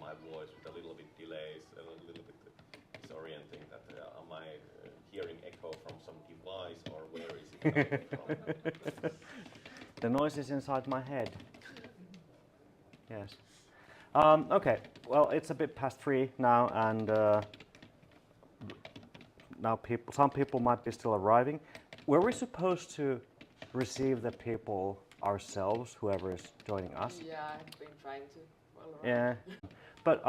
my voice with a little bit delays, a little bit disorienting. That am I hearing echo from some device, or where is it coming from? The noise is inside my head. Yes. Okay. Well, it's a bit past 3 now, and now some people might be still arriving. Were we supposed to receive the people ourselves, whoever is joining us? Yeah, I've been trying to. Yeah. But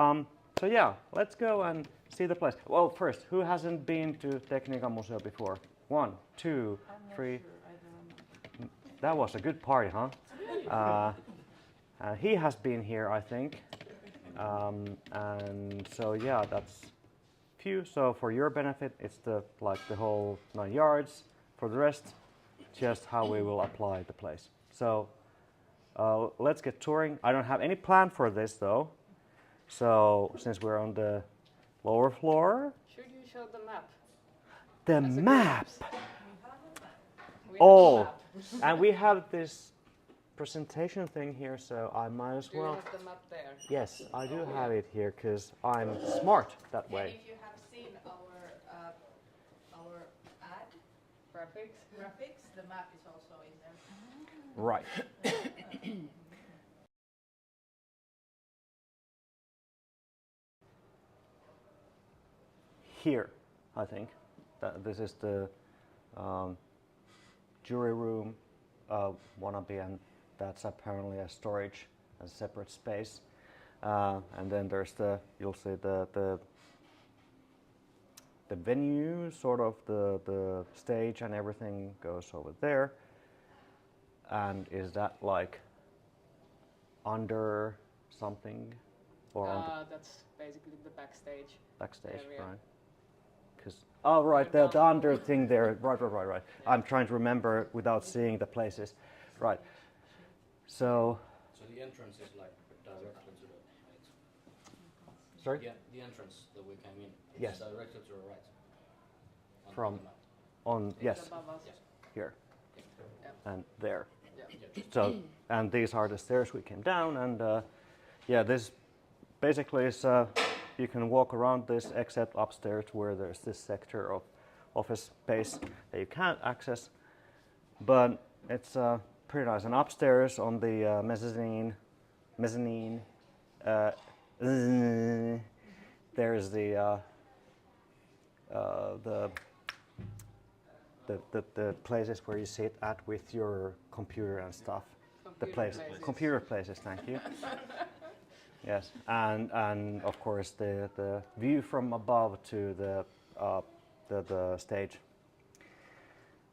so yeah, let's go and see the place. Well, first, who hasn't been to Tekniikan Museo before? 1, 2, 3. Sure, I don't know. That was a good party, huh? He has been here, I think. And so yeah, that's few. So for your benefit, it's the whole 9 yards. For the rest, just how we will apply the place. So let's get touring. I don't have any plan for this though. So since we're on the lower floor, Should you show the map? the That's a map. We have Oh, a map. and we have this presentation thing here, so I might as Do you well. have the map there? Yes, I do have it here because I'm smart that And way. if you have seen our ad graphics, the map is also in there. Right. Here, I think that this is the jury room wannabe, and that's apparently a storage, a separate space. And then there's you'll see the venue, sort of the stage and everything goes over there. And is that like under something or on That's basically the backstage. the backstage, area. right? Oh, right, the under thing there. Right. I'm trying to remember without seeing the places. Right. So the entrance is like directly to the right. sorry? Yeah, the entrance that we came in. Yes. It's directly to the right. From the map. on yes, Above us. Yes. here Yeah. and there. Yeah. So and these are the stairs we came down, and yeah, this basically is you can walk around this except upstairs where there's this sector of office space that you can't access, but it's pretty nice. And upstairs on the mezzanine, there's the places where you sit at with your computer and stuff. Computer places. Thank you. Yes, and of course the view from above to the stage.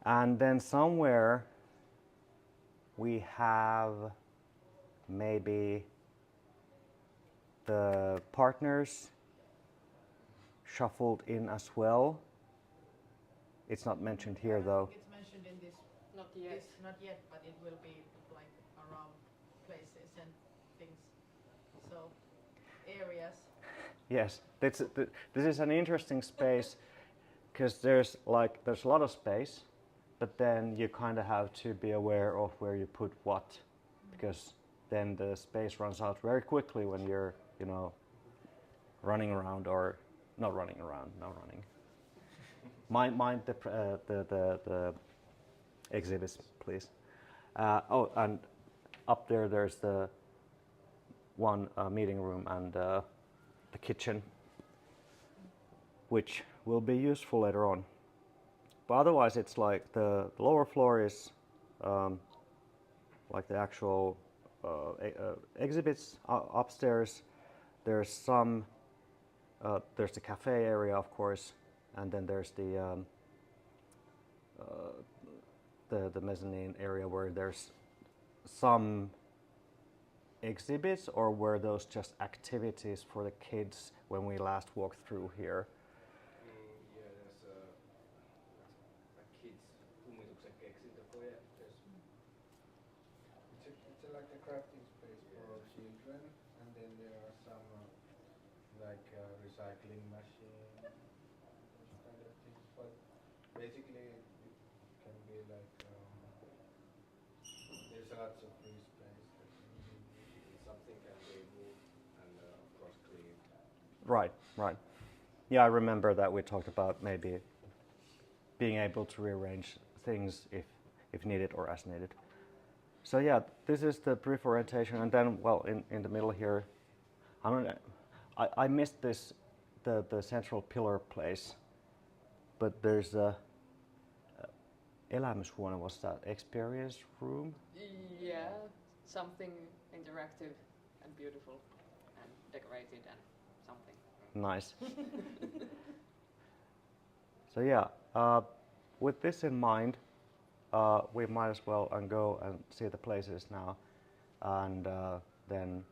And then somewhere we have maybe the partners shuffled in as well. It's not mentioned here though. It's mentioned in this. Not yet. It's not yet, but it will be like around places and things. So areas. Yes, this is an interesting space because there's a lot of space, but then you kind of have to be aware of where you put what, because then the space runs out very quickly when you're running around or not running. Mind the exhibits, please. Oh, and up there's the one meeting room and the kitchen, which will be useful later on. But otherwise, it's like the lower floor is like the actual exhibits. Upstairs, there's some. There's the cafe area, of course, and then there's the mezzanine area where there's some exhibits, or were those just activities for the kids when we last walked through here? Yeah, there's a kids kummituksen keksintökoe. It's like a crafting space for children, and then there are some like recycling machine, those kind of things. But basically, it can be like there's lots of free space. Something can be moved and of course cleaned. Right, right. Yeah, I remember that we talked about maybe being able to rearrange things if needed or as needed. So yeah, this is the brief orientation, and then, well, in the middle here, I missed this, the central pillar place, but there's a elämyshuone, was that experience room? Yeah, something interactive and beautiful and decorated and something. Nice. So yeah, with this in mind, we might as well go and see the places now, and then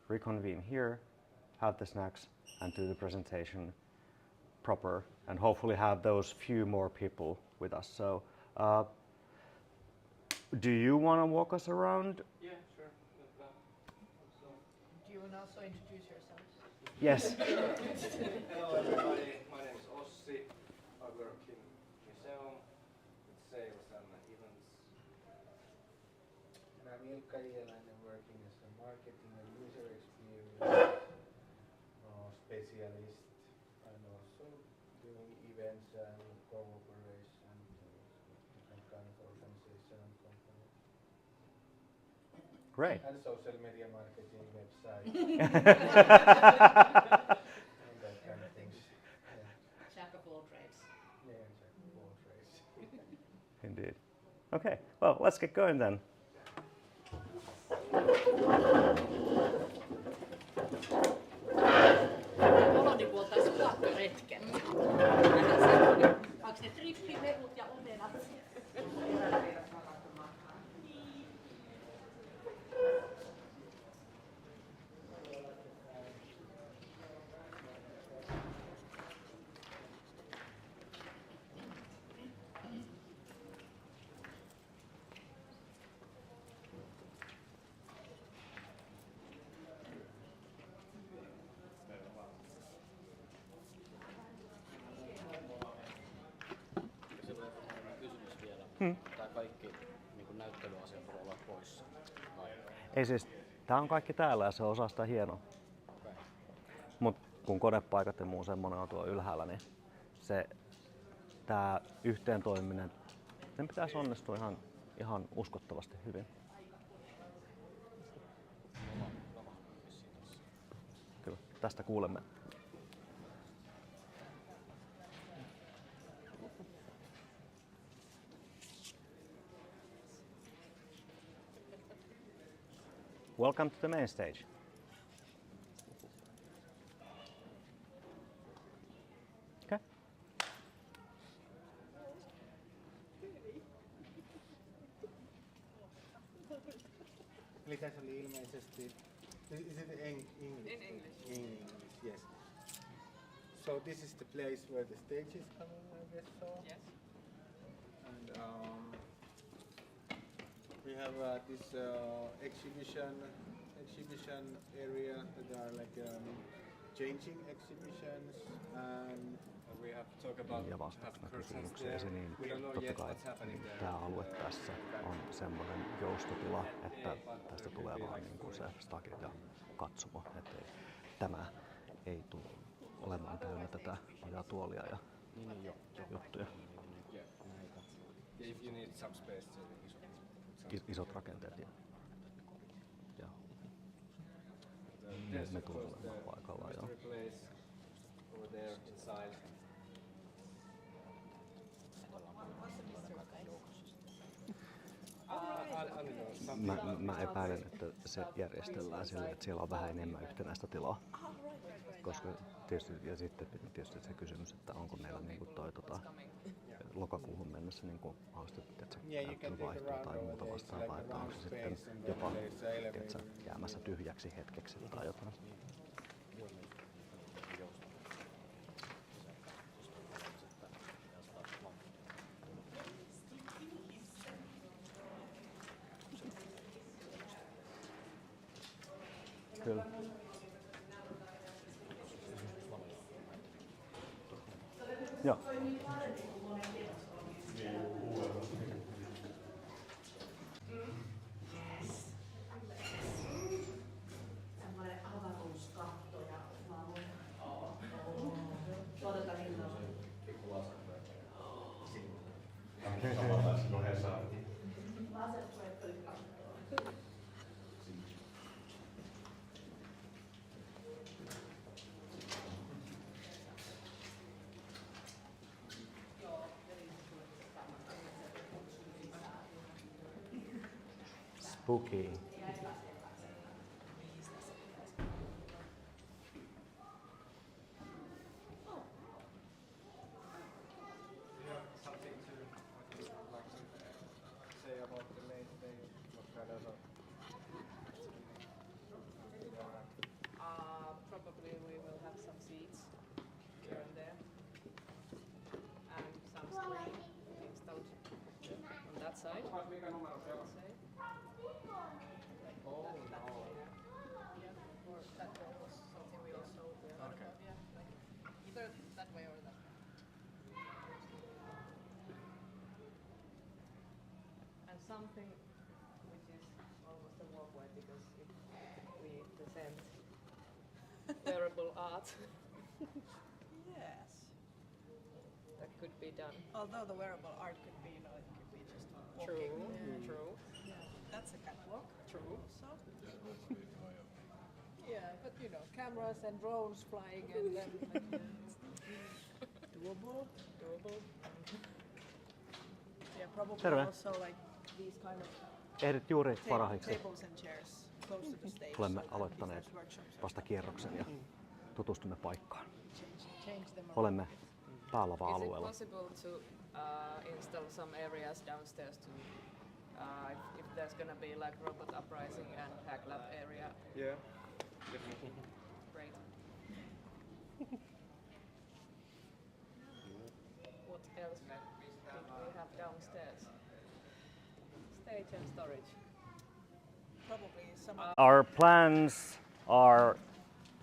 reconvene here, have the snacks, and do the presentation proper, and hopefully have those few more people with us. So, do you want to walk us around? Yeah, sure. No problem. Do you want to also introduce yourselves? Yes. Hello everybody, my name is Ossi. I work in museum with sales and events. And I'm Ilkka Ielainen, working as a marketing and user experience specialist, and also doing events and cooperation with different kind of organization and company. Great. And social media marketing website. And that kind of things. Yeah. Jack of all trades. Yeah, jack of all trades. Indeed. Okay. Well, let's get going then. Oloni puoltais lakkaretken. Vähän semmoinen. Onks ne trippimerut ja omenat? Kysymys vielä. Tää kaikki niin näyttelyasiat voi olla poissa. Vai? Ei siis, tää on kaikki täällä ja se on osa sitä hienoa. Okay. Mut kun kodepaikat ja muu semmonen on tuolla ylhäällä, niin tää yhteen toimiminen, sen pitäisi onnistua ihan uskottavasti hyvin. Kyllä, tästä kuulemme. Welcome to the main stage. Okay. Eli tässä oli ilmeisesti, is it English? In English. In English, yes. So this is the place where the stage is coming, I guess so. Yes. And we have this exhibition area that are like changing exhibitions, and we have to talk about Ja have vastauksena persons kysymykseesi, there. niin We don't know totta yet kai what's happening there. tämä alue tässä on semmoinen joustotila, että tästä tulee vaan niin kuin se stakit ja katsomo, että tämä ei tule olemaan täynnä tätä nojaa tuolia ja Niin joo. juttuja. Yeah. Yeah, if you need some space to Isot rakenteet ja me tulemme olemaan paikalla. Joo. place over there inside. Mä epäilen, että se järjestellään sillä, että siellä on vähän enemmän yhtenäistä tilaa. Koska tietysti, ja sitten tietysti se kysymys, että onko meillä niinku lokakuuhun mennessä niinku mahdollisesti näyttelyvaihtoa tai muuta vastaavaa, että onko se sitten jopa jäämässä tyhjäksi hetkeksi tai jotain. Kyllä. Joo. Semmoinen avaruuskatto ja Spooky. Something to like say about the main thing, what kind of Probably we will have some seats here and there, and some screen installed on that side. I would say. oh no. Yeah, or that way was something we also thought about, yeah. Like either that way or that way. And something which is almost a walkway, because if we present wearable art, Yes. that could be done. Although the wearable art could be, it could be just True, walking. true, Yeah, that's a catwalk. true. Also. Yeah, but cameras and drones flying and then doable. Doable. Yeah, probably Terve. also like these kind of Ehdit juuri parhaiksi. tables and chairs close to the stage. Olemme so that aloittaneet business workshops vasta kierroksen ja tutustumme paikkaan. change them around. Olemme Is it päälava-alueella. possible to install some areas downstairs to, if there's gonna be like robot uprising and hack lab area? Yeah, definitely. Great. What else did we have downstairs? Stage and storage. Probably some Our plans are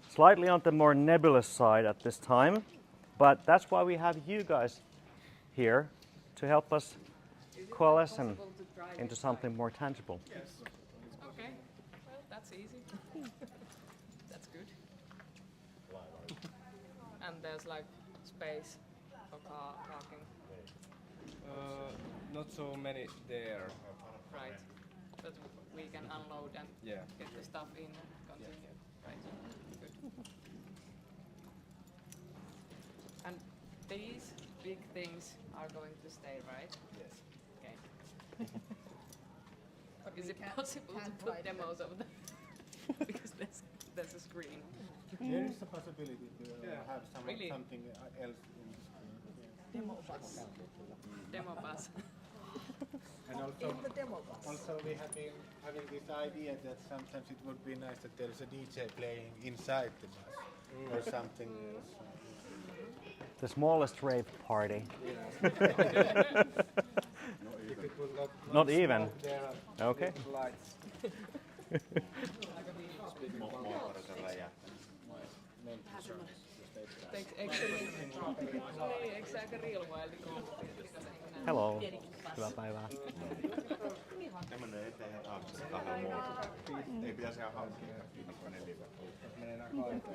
slightly on the more nebulous side at this time, but that's why we have you guys here to help us Is it coalesce possible to drive into inside? something more tangible. Okay, well that's easy. That's good. And there's like space for parking, Not so many there. right? But we can unload and Yeah. get the stuff in and continue, right? Good. And these big things are going to stay, right? Yes. Okay. But Is we it can't- possible to can't put ride demos of them? Because there's a screen. There is a possibility to Yeah. have Really? something else in the screen. Demo bus. Demo bus. And also, In the demo bus. also we have been having this idea that sometimes it would be nice that there is a DJ playing inside the bus or something else. The smallest rave party. If it would Not even. smoke there are Okay. little lights. Ei, eikö se aika real world koulutti? Hello. Hyvää päivää. Tämmönen eteen ja taakse se kahden muuta. Ei pitäisi ihan hankkia ne live. Menee nää kaikki.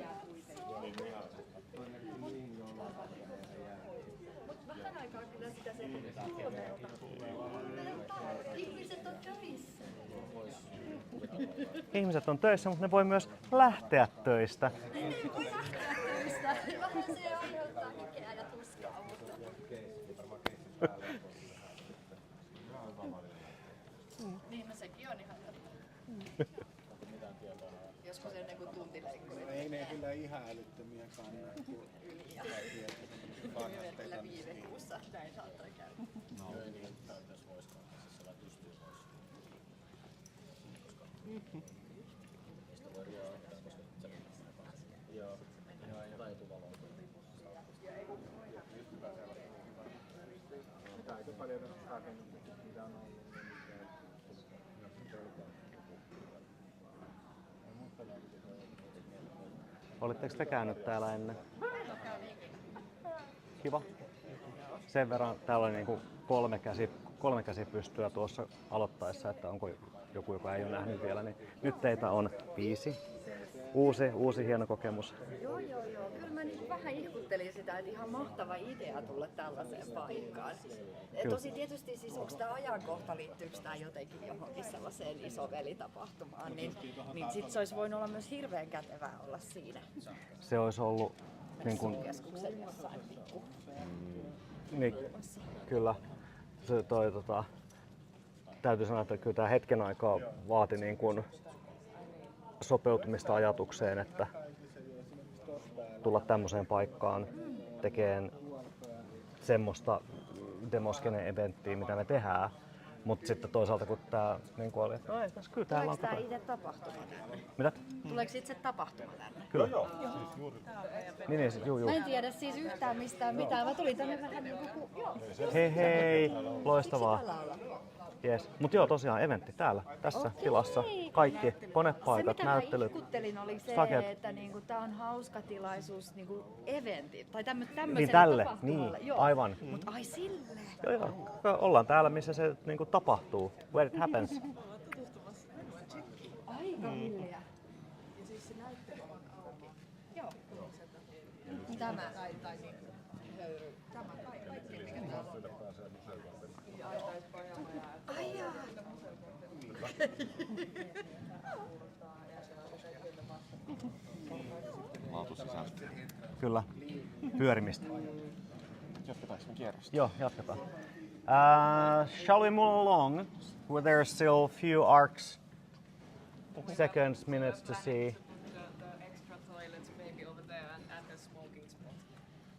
Vähän aikaa kyllä sitä se huoneelta. Ihmiset on töissä. Ihmiset on töissä, mutta ne voi myös lähteä töistä. Ne voi lähteä töistä. Vähän se aiheuttaa hikeä ja tuskaa, mutta... Niin, no sekin on ihan totta. Joskus ennen kuin tuntileikkurit. Ei ne kyllä ihan älyttömiä kannaa. Yli ja kyllä viime kuussa näin saattoi käydä. Aika paljon rakennuksia, mitä on ollut. Oletteko te käynyt täällä ennen? Kiva. Sen verran täällä oli niinku kolme käsi pystyä tuossa aloittaessa, että onko joku, joka ei ole nähnyt vielä, niin nyt teitä on 5. Uusi hieno kokemus. Joo. Kyllä mä niin vähän ihkuttelin sitä, että ihan mahtava idea tulla tällaiseen paikkaan. Tosi tietysti siis, onko tämä ajankohta, liittyykö tämä jotenkin johonkin sellaiseen isovelitapahtumaan, niin sit se olisi voinut olla myös hirveän kätevää olla siinä Se olisi ollut niin kuin, keskuksen jossain pikku. niin, kyllä. Se täytyy sanoa, että kyllä tämä hetken aikaa vaati niin kuin sopeutumista ajatukseen, että tulla tämmöiseen paikkaan tekemään semmoista demoskene-eventtiä, mitä me tehdään. Mutta sitten toisaalta kun tää niin oli, että no ei tässä kyllä täällä on... Tuleeko tää itse tapahtuma tänne? Mitä? Tuleeko itse tapahtuma tänne? Kyllä. Niin, juu. Mä en tiedä siis yhtään mistään mitään. Mä tulin tänne vähän niinku... Hei, loistavaa. Yes. Mut joo, tosiaan eventti täällä, tässä tilassa. Kaikki konepaikat, näyttelyt. Se mitä mä ihkuttelin oli se, että niinku, tää on hauska tilaisuus niinku eventti. Tai tämmöiselle niin tälle, tapahtumalle. niin, joo. aivan. Mut ai silleen. Joo. Ollaan täällä, missä se niinku tapahtuu. Where it happens. Aika villiä. Ja siis se näyttely on auki. Joo. Tämä. Tämä kaikki, mikä täällä on. Ai jaa. Laatusisältöä. Kyllä, pyörimistä. Jatketaanko me kierrosta? Joo, jatketaan. Shall we move along? Where there are still few arcs, seconds, minutes to see. The extra toilets maybe over there and a smoking spot.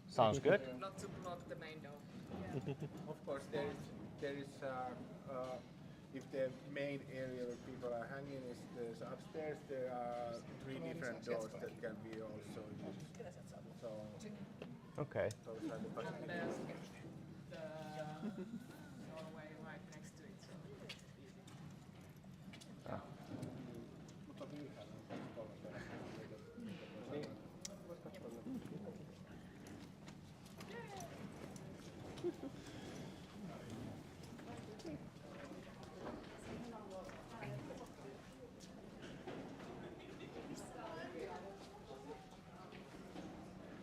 Sounds good. Not to block the main door. Of course, there is if the main area where people are hanging is the upstairs, there are 3 different doors that can be also used. So, Okay. those are the possibilities. There's the doorway right next to it. So. Mutta ylhäällä on 3 perää.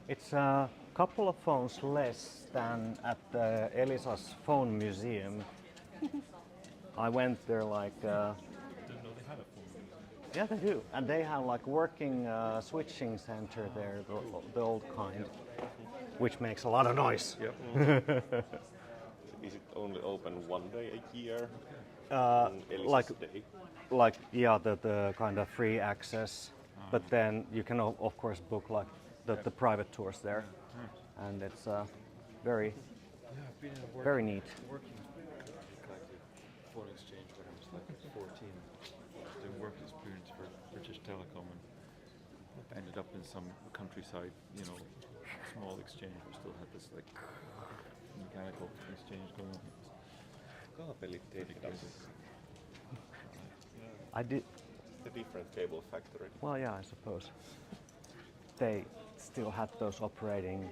It's a couple of phones less than at the Elisa's phone museum. I went there like. Yeah, they do, and they have like working switching center there, the old kind, which makes a lot of noise. Yep. Is it only open one day a year? Like, yeah, the kind of free access, but then you can of course book like the private tours there, and it's very neat. Working like foreign exchange when I was like 14, doing work experience for British Telecom, and ended up in some countryside, small exchange. We still had this like mechanical exchange going on. I did. The different cable factory. Well, yeah, I suppose they still had those operating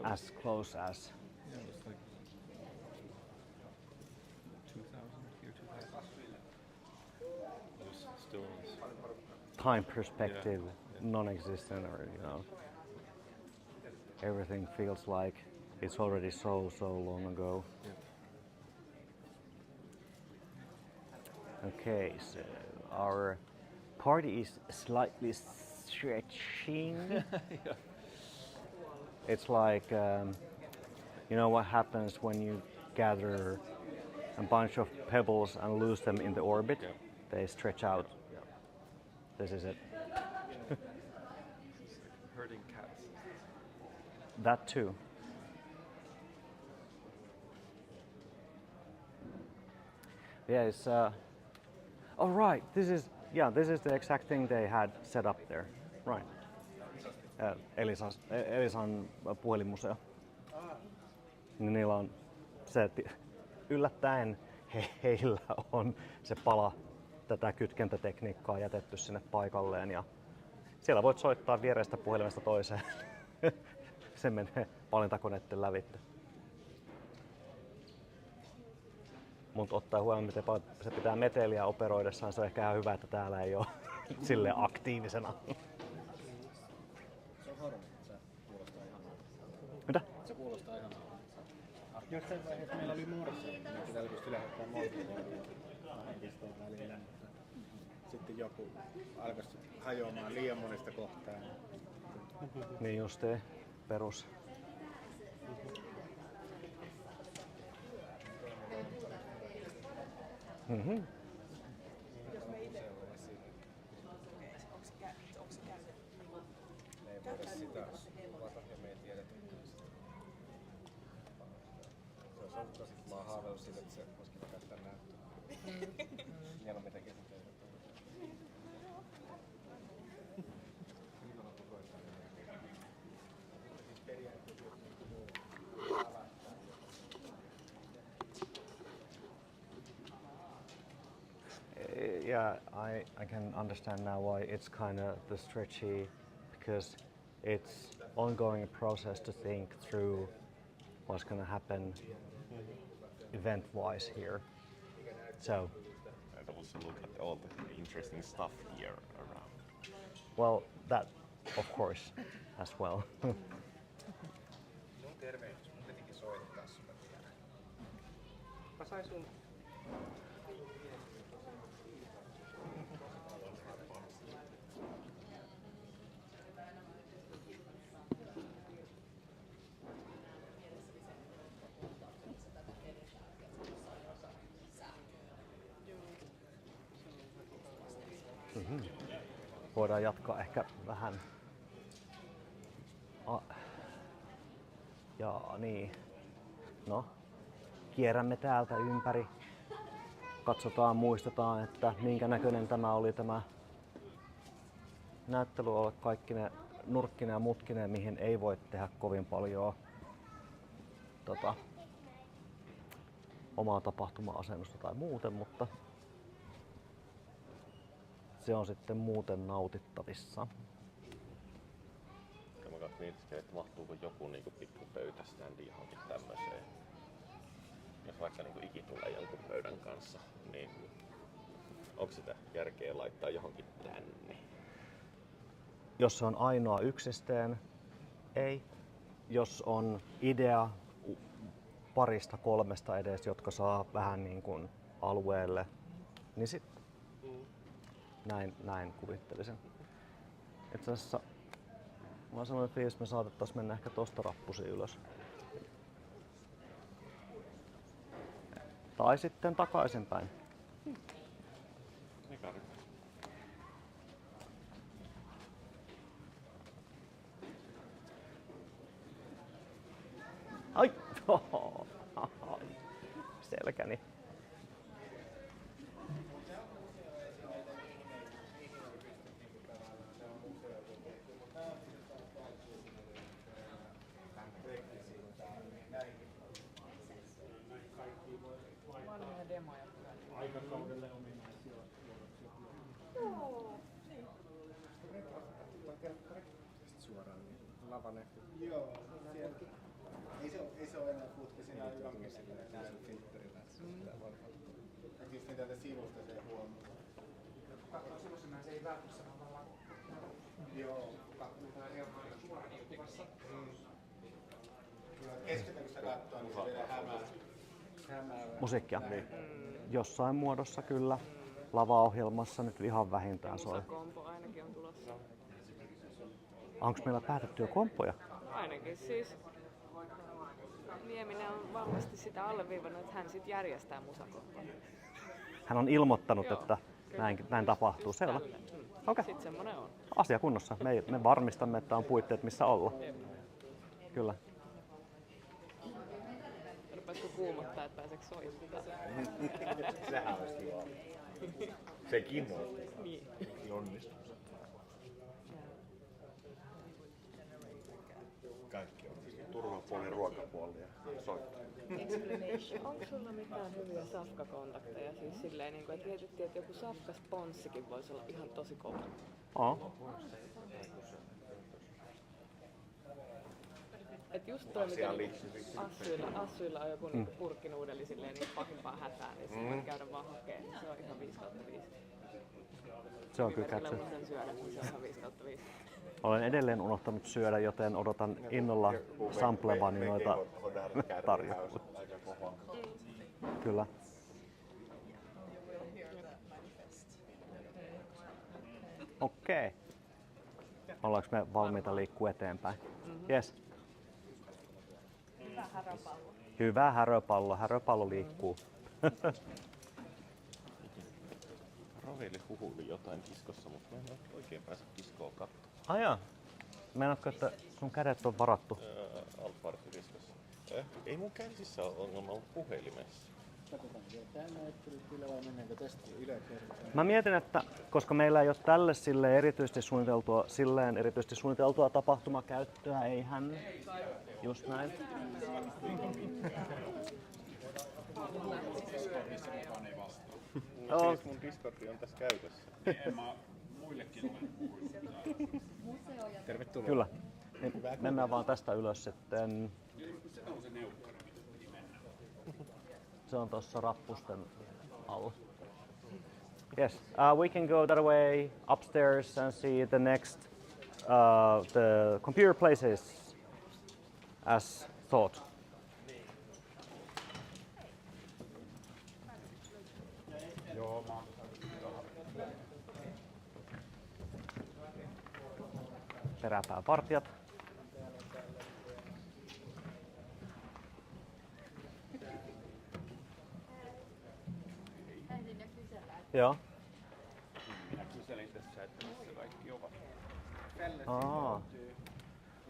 as close as. Yeah, it was like 2000, year 2000. It was still Time perspective, non-existent, or everything feels like it's already so long ago. Yep. Okay, so our party is slightly stretching. It's like, what happens when you gather a bunch of pebbles and lose them in the orbit? Yep. They stretch out. Yep. This is it. It's like herding cats. That too. Yeah, it's. Oh right, this is the exact thing they had set up there. Right. Elisan puhelinmuseo. Niin niillä on se, että yllättäen heillä on se pala tätä kytkentätekniikkaa jätetty sinne paikalleen ja siellä voit soittaa vierestä puhelimesta toiseen. Se menee valintakoneiden lävitse. Mutta ottaa huomioon, miten paljon se pitää meteliä operoidessaan, se on ehkä ihan hyvä, että täällä ei ole silleen aktiivisena. Se on harmi, se kuulostaa ihan. Mitä? Se kuulostaa ihan. Jossain vaiheessa meillä oli morse, niin täällä pystyi lähettämään morse kahden pisteen välillä, mutta sitten joku alkoi hajoamaan liian monesta kohtaa. Niin justiin, perus. Mm-hmm. Me ei voida sitä kuvata ja me ei tiedetä sitä. Se olisi ollut tosi, mä oon haaveillut siitä, että se voisikin käyttää näyttöä. Mieluummin tekee sitä. Yeah, I can understand now why it's kind of the stretchy, because it's ongoing process to think through what's going to happen event-wise here. So, And also look at all the interesting stuff here around. well, that of course as well. Mun tervehdys, mun pitikin soittaa sulle vielä. Mä sain sun... Voidaan jatkaa ehkä vähän. Jaa, niin. No, kierrämme täältä ympäri. Katsotaan, muistetaan, että minkä näköinen tämä oli tämä näyttelyalue kaikkine nurkkine ja mutkine, mihin ei voi tehdä kovin paljon omaa tapahtuma-asennusta tai muuten, mutta se on sitten muuten nautittavissa. Ja mä mietin, että mahtuuko joku niinku pikku pöytäständi johonkin tämmöiseen. Jos vaikka niinku iki tulee jonkun pöydän kanssa, niin onko sitä järkeä laittaa johonkin tänne? Jos se on ainoa yksisteen, ei. Jos on idea parista kolmesta edes, jotka saa vähän niin kuin alueelle, niin sitten näin kuvittelisin. Itse asiassa mä sanoin, että me saatettaisiin mennä ehkä tosta rappusi ylös. Tai sitten takaisinpäin. Ai! Selkäni. Vanhoja demoja. Aikakaudelle ominaisia luonnoksia. Suoraan lavane. Joo, siellä. Ei se ole enää putki, siinä on yläkesellä. Tää on filtterillä, että se Että just täältä sivusta se huomaa. katsoo sivussa, se ei välttämättä tavallaan. Joo. Katsotaan hieman suoraan kuvassa. Keskeltä kun sitä katsoo, niin se vielä hämää. Musiikkia. Jossain muodossa kyllä. Lavaohjelmassa nyt ihan vähintään soi. Musakompo ainakin on tulossa. Onko meillä päätettyjä kompoja? Ainakin siis. Nieminen on vahvasti sitä alleviivannut, että hän sitten järjestää musakompoja. Hän on ilmoittanut, Joo, että kyllä. näin tapahtuu. Selvä. Okei. Sitten semmonen on. Asia kunnossa. Me varmistamme, että on puitteet missä olla. Jep. Kyllä. Rupeisiko kuumottaa, että pääseekö soittaa? Sehän olisi kiva. Sekin on. Niin. Onnistuu. Kaikki on. Turvapuoli, ruokapuoli ja soittaa. Onko sulla mitään hyviä safkakontakteja? Siis silleen, niin kuin, että mietittiin, että joku safkasponssikin voisi olla ihan tosi kova. Et just toi, mikä Assyillä on joku niinku purkkinuudeli silleen niin pahimpaa hätää, niin se voi käydä vaan hakee, niin se on ihan 5/5. Se on kyllä Nimimerkillä kätsy. unohdan syödä, niin se on ihan 5/5. Olen edelleen unohtanut syödä, joten odotan innolla samplevani noita tarjouksia. Kyllä. Okei. Ollaanko me valmiita liikkua eteenpäin? Yes. Hyvä häröpallo. Hyvä häröpallo. Häröpallo liikkuu. Raveli huhuili jotain diskossa, mutta mä en oikein pääse diskoa katsomaan. Jaa. Meinaatko, että sun kädet on varattu? Altparty-diskossa. Ei mun käsissä ole ongelma, mutta puhelimessa. Katsotaan, tää näyttely kyllä vai mennäänkö tästä yleensä? Mä mietin, että koska meillä ei ole tälle silleen erityisesti suunniteltua tapahtumakäyttöä, eihän just näin. Siis mun Discordi on tässä käytössä. Muillekin olen puhunut. Tervetuloa. Kyllä. Niin mennään vaan tästä ylös sitten. Se on se neukkari, mitä piti mennä. Se on tuossa rappusten alla. Yes, we can go that way upstairs and see the next the computer places as thought. Joo, mä Peräpääpartijat. Joo. minä kyselin tässä, että missä kaikki ovat.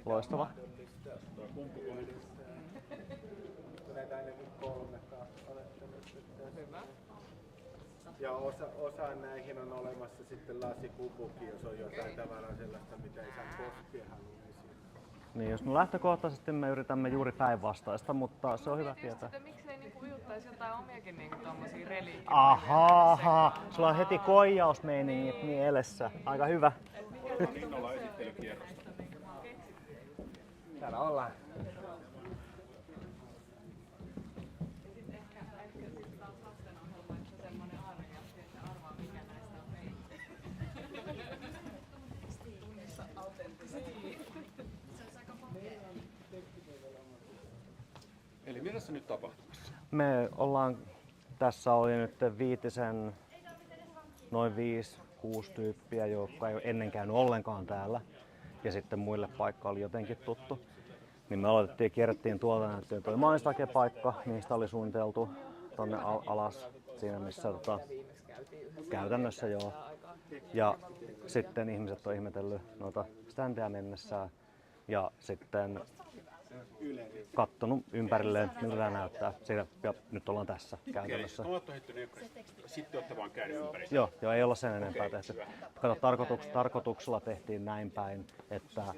Loistava. Tuo kumpukohdista. Näitä aina nyt 3 olettanut. Ja osa näihin on olemassa sitten lasikupukin, jos on jotain tavallaan sellaista, mitä ei saa koskea haluaisiin. Niin, jos me lähtökohtaisesti me yritämme juuri päinvastaista, mutta se on hyvä tietää. Sitten miksei niinku ujuttaisi jotain omiakin niinku tommosia reliikkejä. Ahaa, sulla on heti koijausmeiningit mielessä. Aika hyvä. Innolla esittelykierrosta. Täällä ollaan. Eli mitä se nyt tapahtumassa? Me ollaan, tässä oli nyt noin 5-6 tyyppiä, jotka ei ole ennen käynyt ollenkaan täällä. Ja sitten muille paikka oli jotenkin tuttu. Niin me aloitettiin, kierrettiin tuolta näyttöön toi mainostakepaikka, niistä oli suunniteltu tonne alas siinä missä käytännössä joo. Ja sitten ihmiset on ihmetellyt noita standeja mennessään ja sitten kattonut ympärilleen, miltä tämä näyttää. Siinä, ja nyt ollaan tässä käytännössä. Sitten olette vaan käynyt ympäri. Joo, ei olla sen enempää tehty. Kato, tarkoituksella tehtiin näin päin, että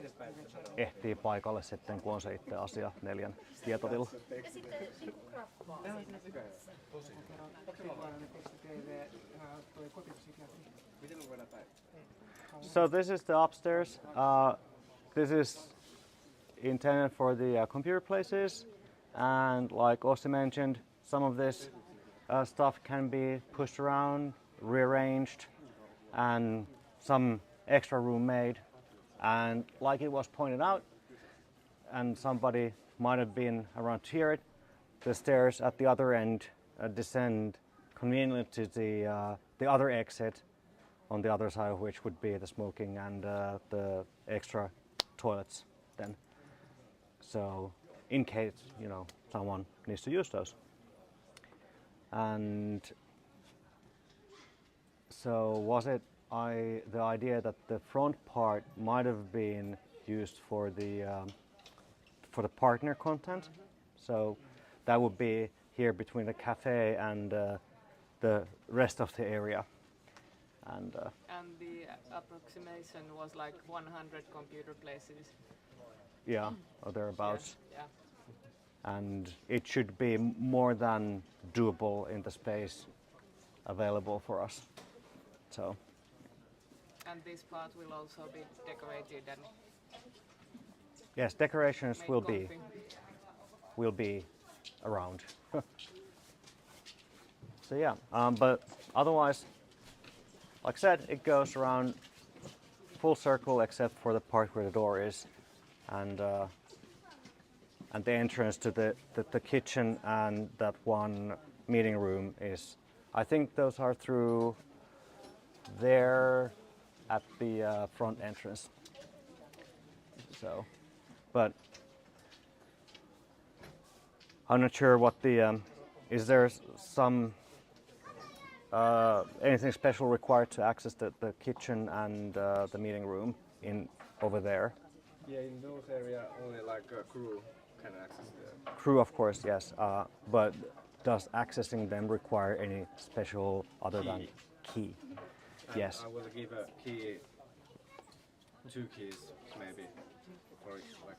ehtii paikalle sitten, kun on se itse asia 4 tietotilla. So this is the upstairs. This is intended for the computer places, and like Ossi mentioned, some of this stuff can be pushed around, rearranged, and some extra room made. And like it was pointed out, and somebody might have been around to hear it, the stairs at the other end descend conveniently to the other exit, on the other side of which would be the smoking and the extra toilets then. So in case, you know, someone needs to use those. And so was it the idea that the front part might have been used for the partner content? So that would be here between the cafe and the rest of the area. And the approximation was like 100 computer places. Yeah, or thereabouts. Yeah. And it should be more than doable in the space available for us. So. And this part will also be decorated and. Yes, decorations will be around. So yeah, but otherwise, like I said, it goes around full circle except for the part where the door is, and the entrance to the kitchen and that one meeting room is. I think those are through there at the front entrance. So, but I'm not sure what the is there some anything special required to access the kitchen and the meeting room in over there? Yeah, in those areas only like a crew can access the. Crew, of course, yes. But does accessing them require any special other than key? And Yes. I will give a key, 2 keys maybe, for like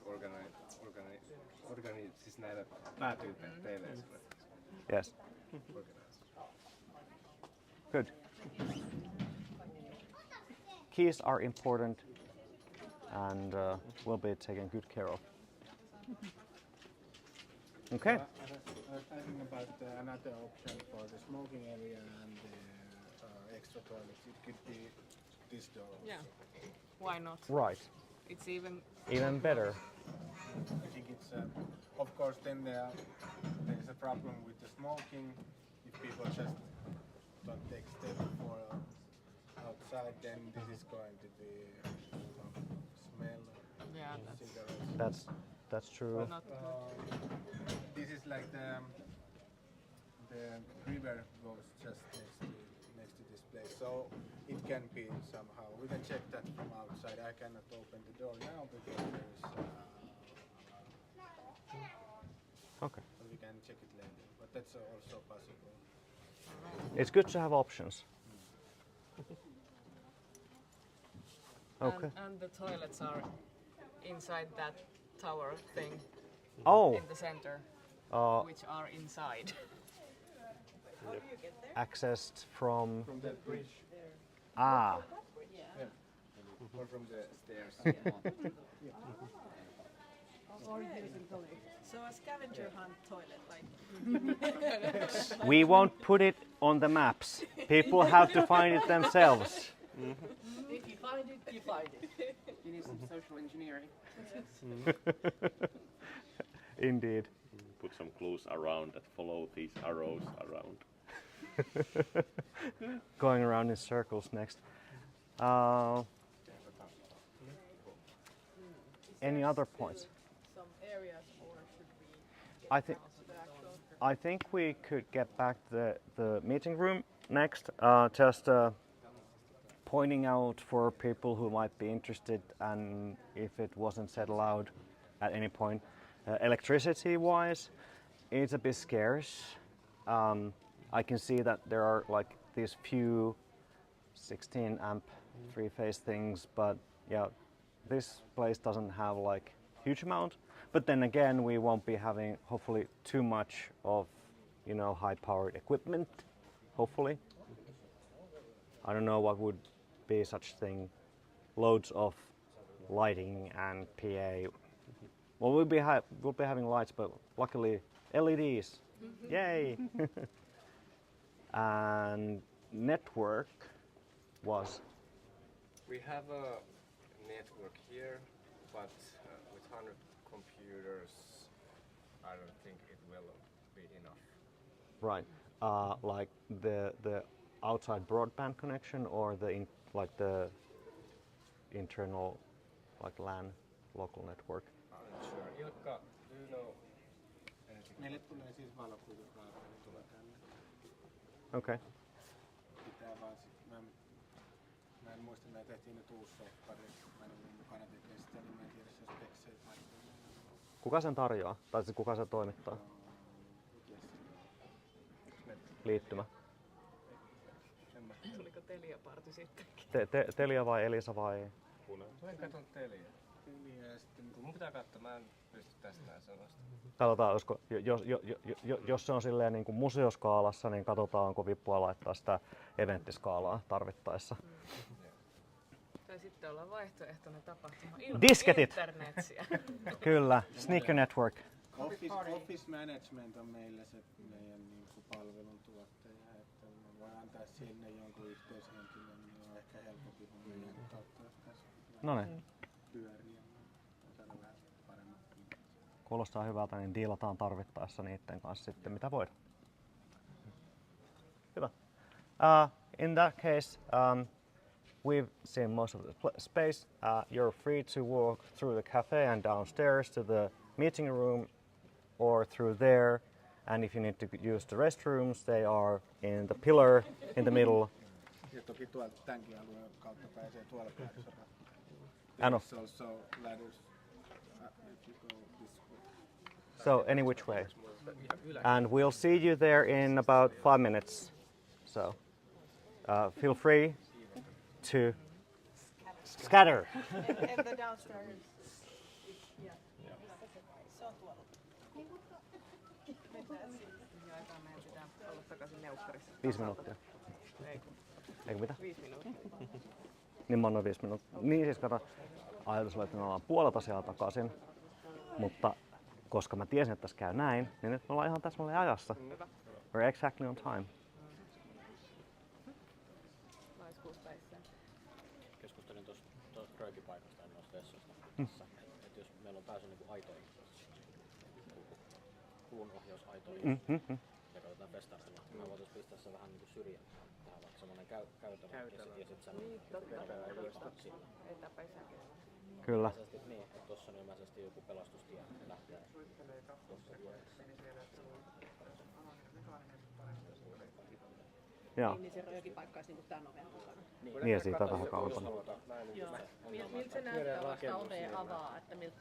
siis näille päätyypeille teille esimerkiksi. Yes. Good. Keys are important and will be taken good care of. Okay. I was thinking about another option for the smoking area and the extra toilets. It could be this door. Yeah. Why not? Right. It's even better. I think it's, of course, then there's a problem with the smoking. If people just don't take steps for outside, then this is going to be smell cigarettes. That's true. Not This is like the river goes just next to this place, so it can be somehow. We can check that from outside. I cannot open the door now because there is. Okay. But we can check it later. But that's also possible. It's good to have options. Okay. And the toilets are inside that tower thing Oh, in the center, which are inside. accessed from. From the bridge Ah, or from the stairs. So a scavenger hunt toilet, like we won't put it on the maps. People have to find it themselves. If you find it, you find it. You need some social engineering. Indeed. Put some clues around that follow these arrows around. Going around in circles next. Any other points? some areas, or should we I think to the actual? I think we could get back to the meeting room next. Just pointing out for people who might be interested, and if it wasn't said aloud at any point, electricity-wise, it's a bit scarce. I can see that there are like these few 16 amp three-phase things, but yeah, this place doesn't have like huge amount. But then again, we won't be having hopefully too much of, you know, high-powered equipment. Hopefully, I don't know what would be such thing. Loads of lighting and PA. Well, we'll be having lights, but luckily LEDs. Yay! And network was. We have a network here, but with 100 computers, I don't think it will be enough. Right, like the outside broadband connection, or the the internal like LAN local network. I'm not sure. Ilkka, do you know anything? Meille tulee siis valokuitukaapeli tulee tänne. Okay. Pitää vaan mä en muista, me tehtiin nyt uusi soppari. Mä en ollut mukana tekemään sitä, niin mä en tiedä, jos spekseitä laittaa. Kuka sen tarjoaa? Tai siis kuka se toimittaa? Liittymä. Tuliko Telia-party sittenkin? Telia vai Elisa vai? Mä katson Telia. Ja sitten mun pitää katsoa, mä en pysty tästä näin sanoista. Katsotaan, jos se on silleen niin kuin museoskaalassa, niin katsotaan, onko vippua laittaa sitä eventtiskaalaa tarvittaessa. Tai sitten ollaan vaihtoehtoinen tapahtuma ilman Disketit! internetsiä. Kyllä, Sneaker Network. Office Management on meillä se meidän niin kuin palveluntuottaja, että me voi antaa sinne jonkun yhteyshenkilön, niin on ehkä helpompi kuin meidän kautta, jos tässä pyöriä. Saada vähän paremmat. Kuulostaa hyvältä, niin diilataan tarvittaessa niiden kanssa sitten, mitä voidaan. Hyvä. In that case, we've seen most of the space. You're free to walk through the cafe and downstairs to the meeting room, or through there And if you need to use the restrooms, they are in the pillar in the middle. Ja toki tuolta tämänkin alueen kautta pääsee tuolla päässä. And of, There's also ladders if you go this way. so any which way. And we'll see you there in about 5 minutes. So feel free to scatter. And the downstairs. Yeah. Se on tuolla. Aikaa meidän pitää olla takaisin neukkarissa. 5 minuuttia. Eikö mitä? 5 minuuttia. Niin mä annoin 5 minuuttia. Niin siis kato, ajatus oli, että me ollaan puolelta siellä takaisin. Mutta koska mä tiesin, että tässä käy näin, niin nyt me ollaan ihan täsmälleen ajassa. We're exactly on time. Keskustelin tuosta röökipaikasta ja noista essoista tässä, että jos meillä on pääsy niin aitoihin, kuunohjausaitoihin, ja katsotaan festareilla, niin me voitaisiin pistää se vähän niin syrjään. Tehdään vaikka semmoinen käytävä, ja sit semmoinen sillä. Kyllä. Niin, että tossa on ilmeisesti joku pelastustie lähtee tossa vieressä. Joo. Niin se röökipaikka olisi niin tämän oven mukana. Niin ja siitä vähän kauempana. Joo. Miltä se näyttää vasta ove avaa, että miltä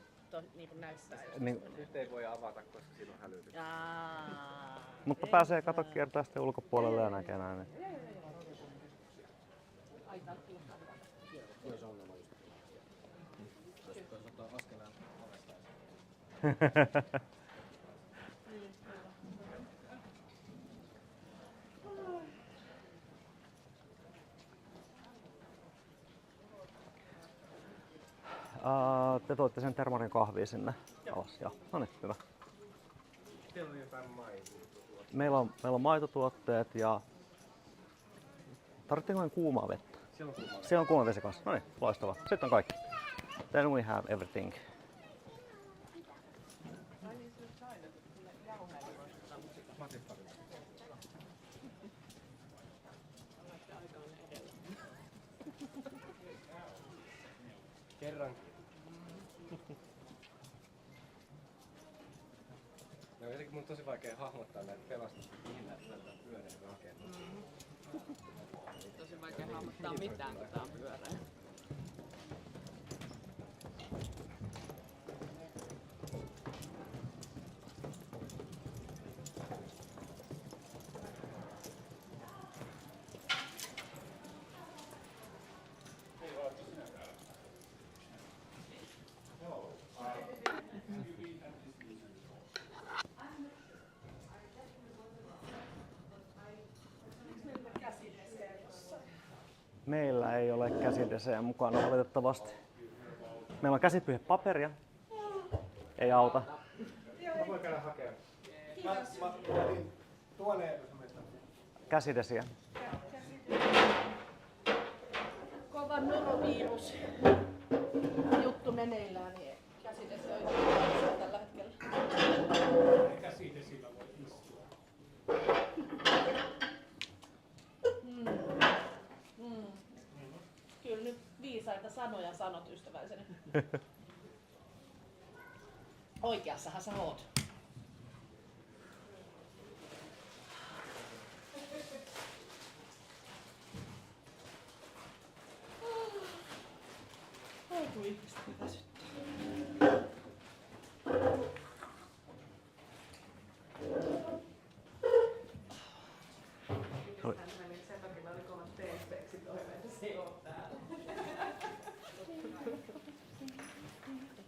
niin näyttää? Niin. Nyt ei voi avata, koska siinä on hälytys. Mutta pääsee kato kiertää sitten ulkopuolelle ja näkee näin. Joo, se ongelma just. Jos ottaa askeleen ovesta. Te toitte sen termorin kahvia sinne alas. Joo. No niin, hyvä. Teillä on jotain maitotuotteita. Meillä on maitotuotteet ja... Tarvittiinko noin kuumaa vettä? Siellä on kuuma vesi kanssa. No niin, loistavaa. Sitten on kaikki. Then we have everything. Kerran. No jotenkin mun on tosi vaikea hahmottaa näitä pelastusta, mihin näytetään pyöreä rakennus. Tosi vaikea hahmottaa mitään, kun tää on pyöreä. Meillä ei ole käsideseä mukana valitettavasti. Meillä on käsipyyhepaperia. Ei auta. Mä voin käydä hakemaan. Mä otin tuoneen, jos mä Käsidesiä. Kova norovirus juttu meneillään, niin käsidesi oikein tällä hetkellä. Käsidesillä voi istua. Kyllä nyt viisaita sanoja sanot, ystävälliseni. Oikeassahan sä oot. Ai kun ihmistä väsyttää.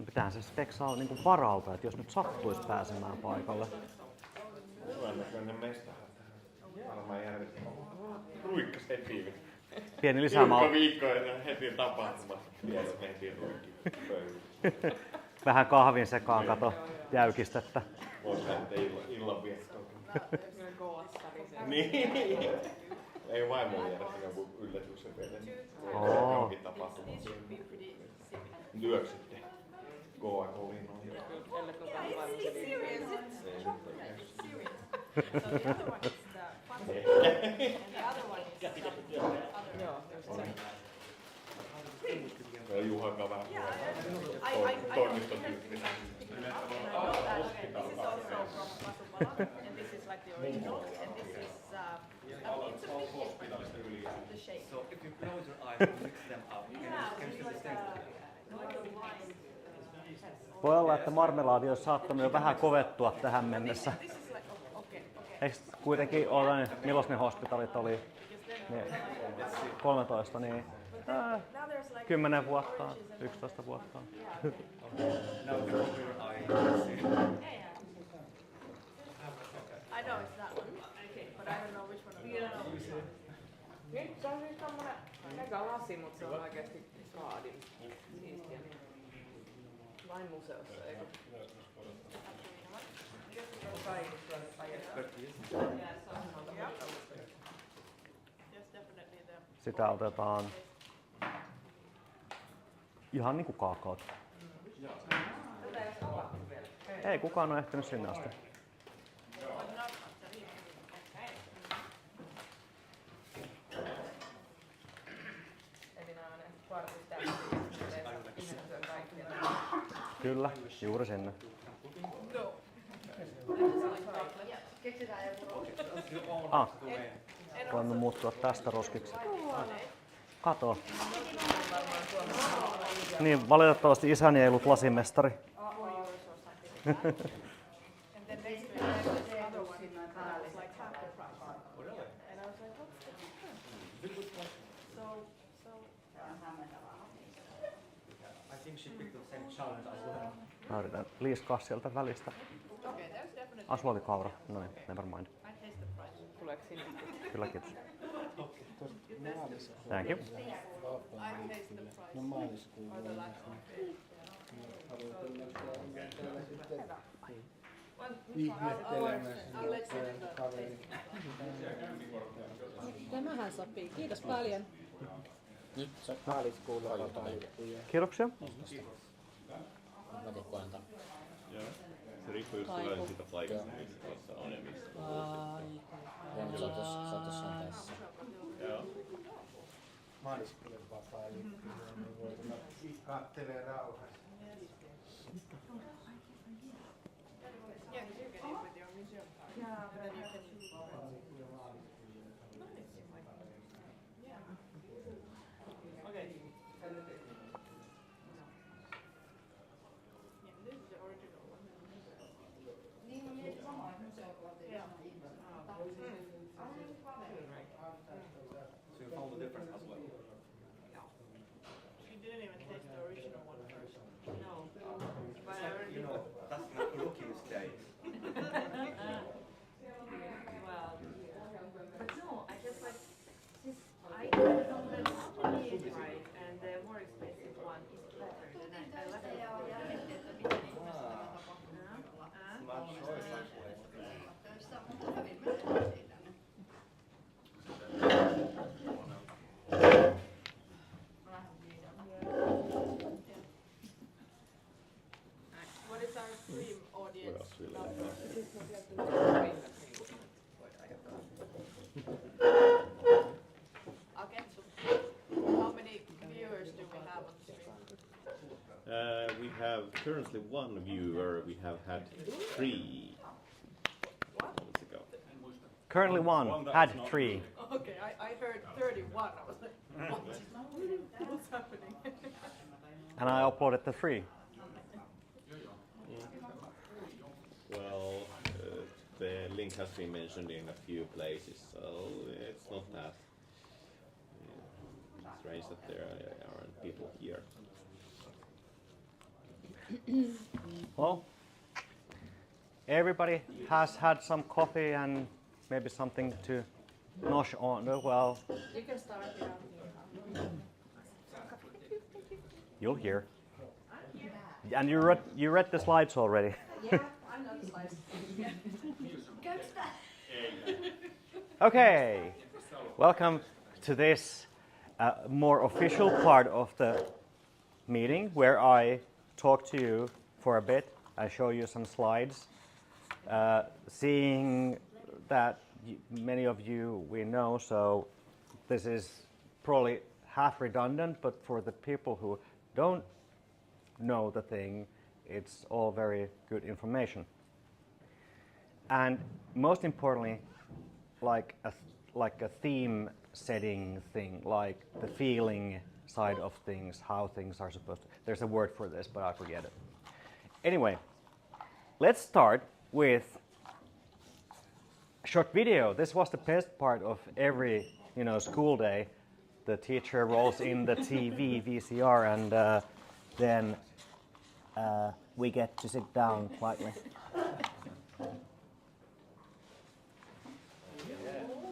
Pitää se speksaa niinku varalta, että jos nyt sattuisi pääsemään paikalle. Hyvän näköinen mestahan tähän. Varmaan järjestetään. Ruikkas heti. Pieni lisämaa. Tiukka viikko ennen heti tapahtuma. Mies heti ruikki pöydä. Vähän kahvin sekaan, kato, jäykistettä. Voisi lähteä illanviettoon. Niin. Ei vaimo järjestä joku yllätyksen vielä. Johonkin tapahtumaan. Lyöksitte. Go I go in on you. Juha vähän toimistotyyppinen. This is also from Masupala, and this original, and this is it's a bit different, the shape. So if you close your eyes and mix them up, can you see the same? Voi olla, että marmelaadi olisi saattanut jo vähän kovettua tähän mennessä. Eikö kuitenkin ole, milloin ne hospitalit oli? 13, niin 10 vuotta, 11 vuotta. I know it's that one, but I don't know which one. Nyt se on siis tommonen mega lasi, mut se on oikeesti kaadin. Siistiä. Lain museossa, eikö? Sitä otetaan ihan niinku kaakaota. Ei kukaan ole ehtinyt sinne asti. Kyllä, juuri sinne. Voimme muuttua tästä roskiksi. Kato. Niin, valitettavasti isäni ei ollut lasimestari. Mä yritän liiskaa sieltä välistä. Asfaltikaura. No niin, never mind. Tuleeko sinne? Kyllä, kiitos. Thank you. No maaliskuun ihmettelemässä kaveri. Tämähän sopii. Kiitos paljon. Nyt se maaliskuulla aloitetaan. Kiitoksia. Se riippuu just vähän siitä paikasta, missä tuossa on ja missä. Se on tuossa tässä. Joo. Maaliskuulle vapaa liittyy, niin voi tulla kattelee rauhassa. Yeah, because you can eat with your museum card. Yeah, but then you can okay. This is the original one. So you found the difference as well? She didn't even taste the original one first. No. But you know, that's not rookie mistake. Well, but no, I just like since I know that money is right and the more expensive one is better. And I like it. Smart choice actually. What is our stream audience number? Okay, so how many viewers do we have on the stream? We have currently one viewer. We have had 3 months ago. Currently one, had 3. Okay, I heard 31. I was like, what? What's happening? And I uploaded the 3. Well, the link has been mentioned in a few places, so it's not that strange that there aren't people here. Well, everybody has had some coffee and maybe something to nosh on. Well, You can start here. you'll hear. And you read the slides already. Yeah, I know the slides. Okay, welcome to this more official part of the meeting where I talk to you for a bit. I show you some slides. Seeing that many of you we know, so this is probably half redundant, but for the people who don't know the thing, it's all very good information. and most importantly, like a theme setting thing, like the feeling side of things, how things are supposed to. There's a word for this, but I forget it. Anyway, let's start with a short video. This was the best part of every school day. The teacher rolls in the TV VCR, and then we get to sit down quietly.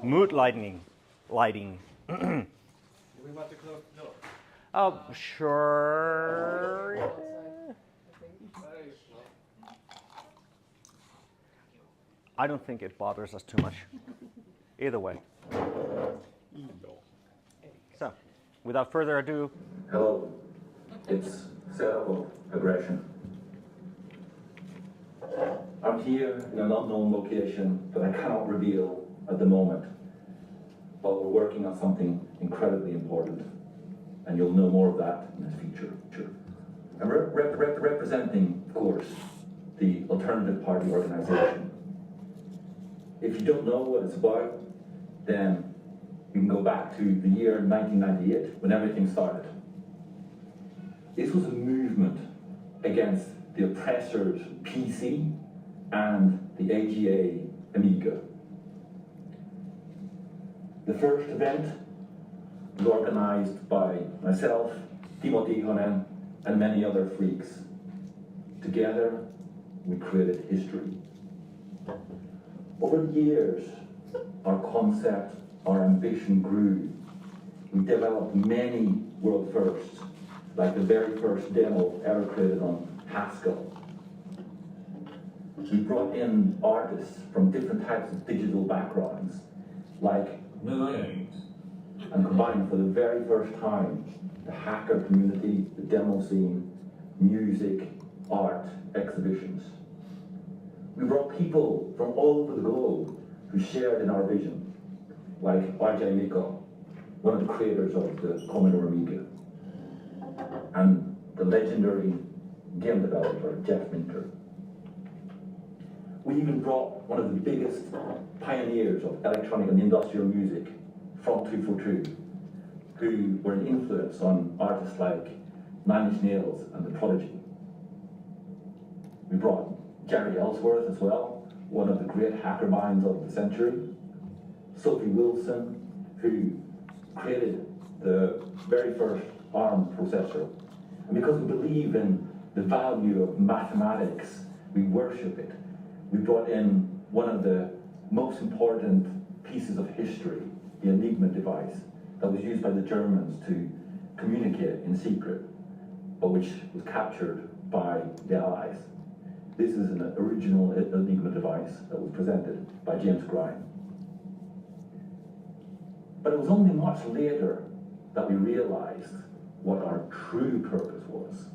Mood lighting. Do we want to close the door? Oh, sure. I don't think it bothers us too much. Either way. So, without further ado. Hello, it's setup of aggression. I'm here in an unknown location that I cannot reveal at the moment, but we're working on something incredibly important, and you'll know more of that in the future. I'm representing, of course, the Alternative Party organization. If you don't know what it's about, then you can go back to the year 1998 when everything started. This was a movement against the oppressors PC and the AGA Amiga. The first event was organized by myself, Timo Tihonen, and many other freaks. Together, we created history. Over the years, our concept, our ambition grew. We developed many world firsts, like the very first demo ever created on Haskell. We brought in artists from different types of digital backgrounds, like and combined for the very first time the hacker community, the demo scene, music, art, exhibitions. We brought people from all over the globe who shared in our vision, like RJ Miko, one of the creators of the Commodore Amiga, and the legendary game developer Jeff Minter. We even brought one of the biggest pioneers of electronic and industrial music, Front 242, who were an influence on artists like Nine Inch Nails and The Prodigy. We brought Gary Ellsworth as well, one of the great hacker minds of the century. Sophie Wilson, who created the very first ARM processor. And because we believe in the value of mathematics, we worship it. We brought in one of the most important pieces of history, the Enigma device, that was used by the Germans to communicate in secret, but which was captured by the Allies. This is an original Enigma device that was presented by James Grime. But it was only much later that we realized what our true purpose was.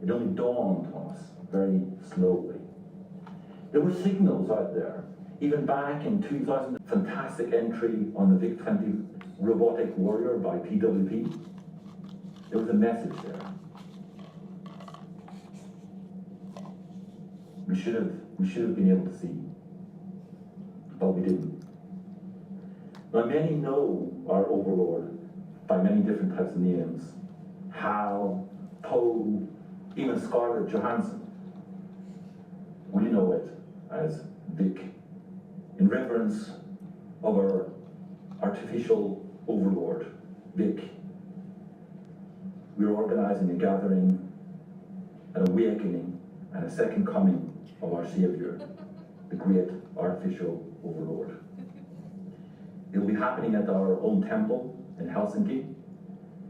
It only dawned on us very slowly. There were signals out there, even back in 2000, fantastic entry on the VIC-20 Robotic Warrior by PWP. There was a message there. We should have been able to see, but we didn't. Now many know our overlord by many different types of names: Hal, Poe, even Scarlett Johansson. We know it as Vic, in reverence of our artificial overlord, Vic. We're organizing a gathering, an awakening, and a second coming of our Savior, the great artificial overlord. It'll be happening at our own temple in Helsinki,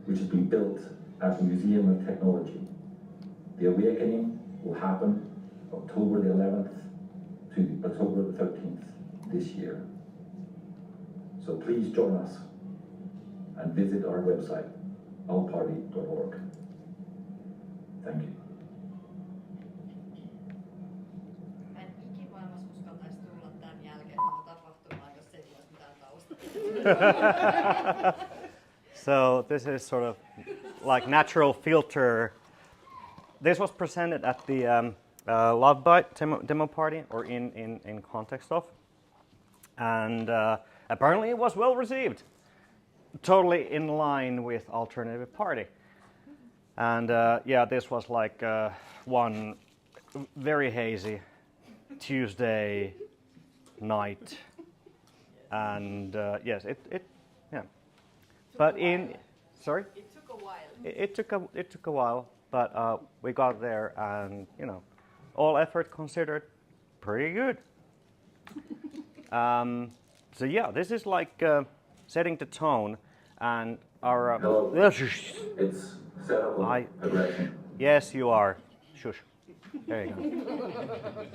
which has been built at the Museum of Technology. The awakening will happen October the 11th to October the 13th this year. So please join us and visit our website, allparty.org. Thank you. So this is sort of like natural filter. This was presented at the Love Bite demo party, or in context of, and apparently it was well received, totally in line with Alternative Party. And yeah, this was like one very hazy Tuesday night, and yes, yeah. But sorry, It took a while. it took a while, but we got there, and you know, all effort considered, pretty good. So yeah, this is like setting the tone, and our. It's set up like aggression. Yes, you are. Shush. There you go.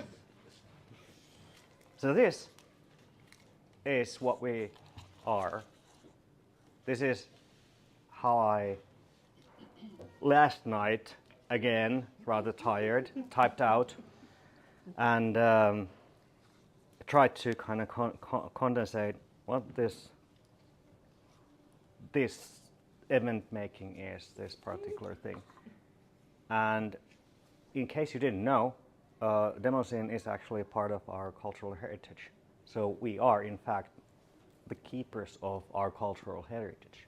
So this is what we are. This is how I last night, again, rather tired, typed out, and tried to kind of condensate what this event making is, this particular thing. And in case you didn't know, demo scene is actually part of our cultural heritage. So we are, in fact, the keepers of our cultural heritage,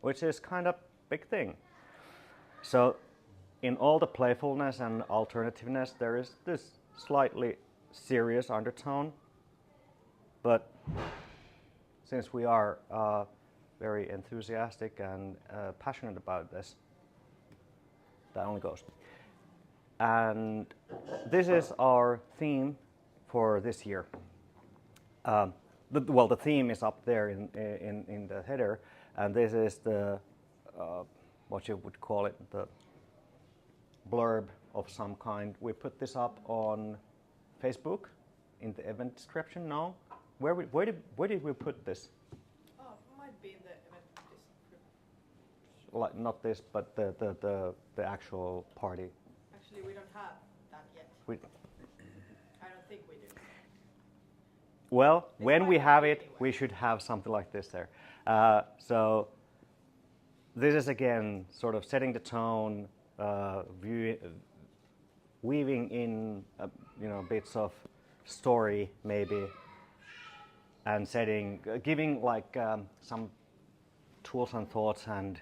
which is kind of a big thing. So in all the playfulness and alternativeness, there is this slightly serious undertone. But since we are very enthusiastic and passionate about this, that only goes. And this is our theme for this year. The theme is up there in the header, and this is the what you would call it, the blurb of some kind. We put this up on Facebook in the event description. No, where did we put this? Oh, might be in the event description. Like not this, but the actual party. Actually, we don't have that yet. I don't think we do. Well, when we have it, we should have something like this there. So this is again sort of setting the tone, weaving in bits of story maybe, and giving like some tools and thoughts and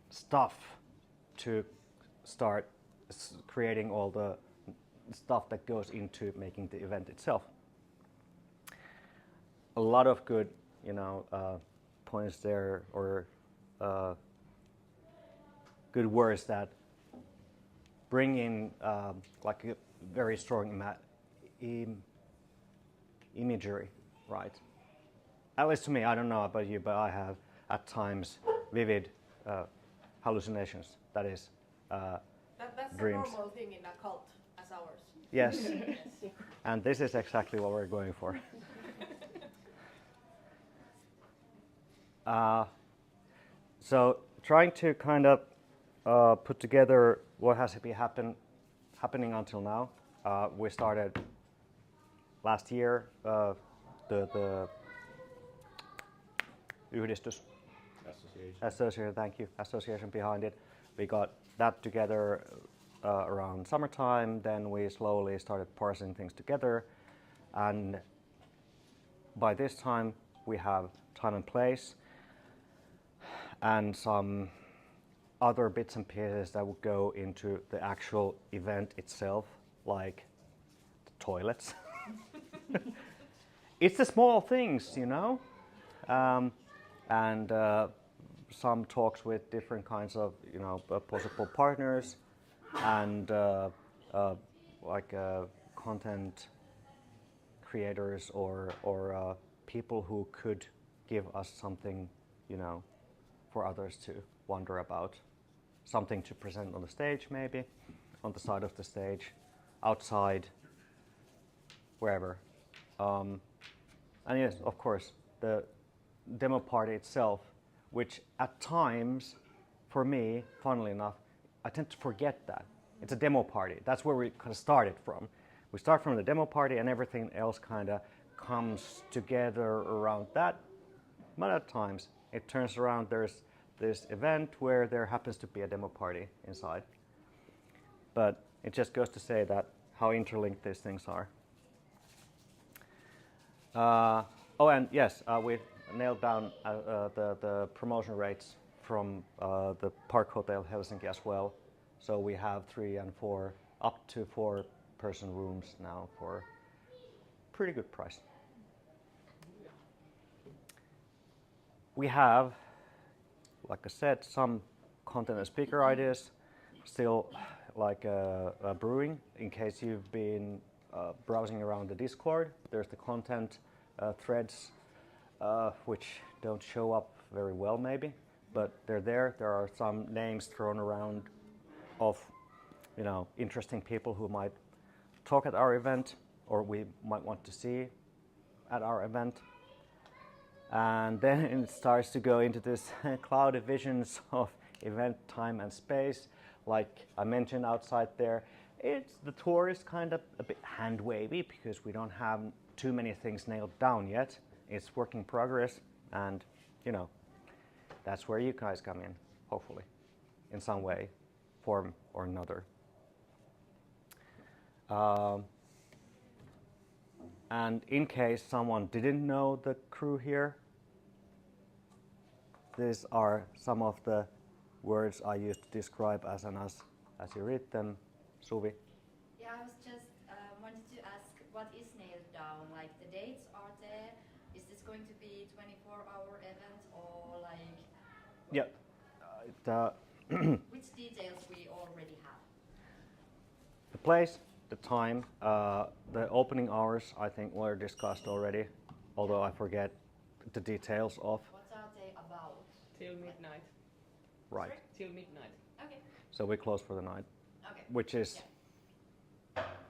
stuff to start creating all the stuff that goes into making the event itself. A lot of good, points there, or good words that bring in like a very strong imagery, right? At least to me, I don't know about you, but I have at times vivid hallucinations. That is That's dreams. a normal thing in a cult as ours. Yes, and this is exactly what we're going for. So trying to kind of put together what has been happening until now. We started last year the yhdistys association behind it. We got that together around summertime. Then we slowly started parsing things together, and by this time we have time and place and some other bits and pieces that would go into the actual event itself, like the toilets. It's the small things, and some talks with different kinds of possible partners and like content creators or people who could give us something, for others to wonder about, something to present on the stage, maybe on the side of the stage, outside, wherever. And yes, of course, the demo party itself, which at times, for me, funnily enough, I tend to forget that. It's a demo party. That's where we kind of started from. We start from the demo party and everything else kind of comes together around that. But at times, it turns around, there's this event where there happens to be a demo party inside. But it just goes to say that how interlinked these things are. Oh, and yes, we nailed down the promotion rates from the Park Hotel Helsinki as well. So we have 3 and 4, up to 4-person rooms now for pretty good price. We have, like I said, some content and speaker ideas still like brewing. In case you've been browsing around the Discord, there's the content threads which don't show up very well maybe, but they're there. There are some names thrown around of interesting people who might talk at our event or we might want to see at our event. And then it starts to go into this cloudy visions of event time and space. Like I mentioned outside there, the tour is kind of a bit hand wavy because we don't have too many things nailed down yet. It's work in progress, and that's where you guys come in, hopefully, in some way, form or another. And in case someone didn't know the crew here, these are some of the words I used to describe as you read them. Suvi? Yeah, I was just wanted to ask, what is nailed down? Like the dates are there? Is this going to be 24-hour event or like? Yeah. Which details we already have? The place, the time, the opening hours I think were discussed already, although I forget the details of. What are they about? Till midnight. Right. Sorry? Till midnight. Okay. So we close for the night. Okay.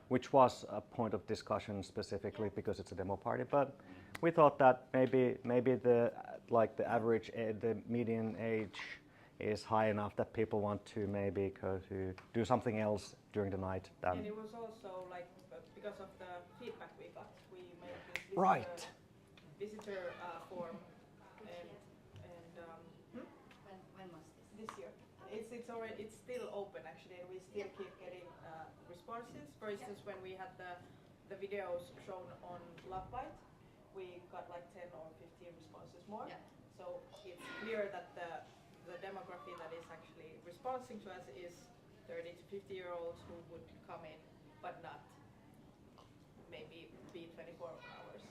Which was a point of discussion specifically because it's a demo party, but we thought that maybe the average the median age is high enough that people want to maybe go to do something else during the night. And it was also like because of the feedback we got, we made this visitor form, and when was this year. It's still open actually, and we still keep getting responses. For instance, when we had the videos shown on Lovebite, we got like 10 or 15 responses more. Yeah. So it's clear that the demography that is actually responding to us is 30 to 50-year-olds who would come in, but not maybe be 24 hours.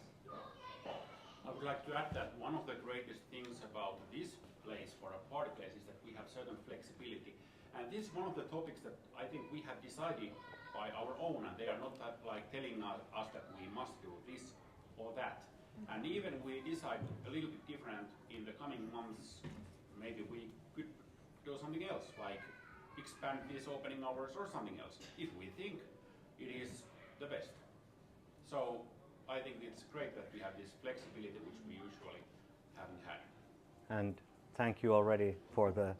I would like to add that one of the greatest things about this place for a party place is that we have certain flexibility. And this is one of the topics that I think we have decided by our own, and they are not like telling us that we must do this or that. And even we decide a little bit different in the coming months, maybe we could do something else, like expand these opening hours or something else, if we think it is the best. So I think it's great that we have this flexibility, which we usually haven't had. And thank you already for the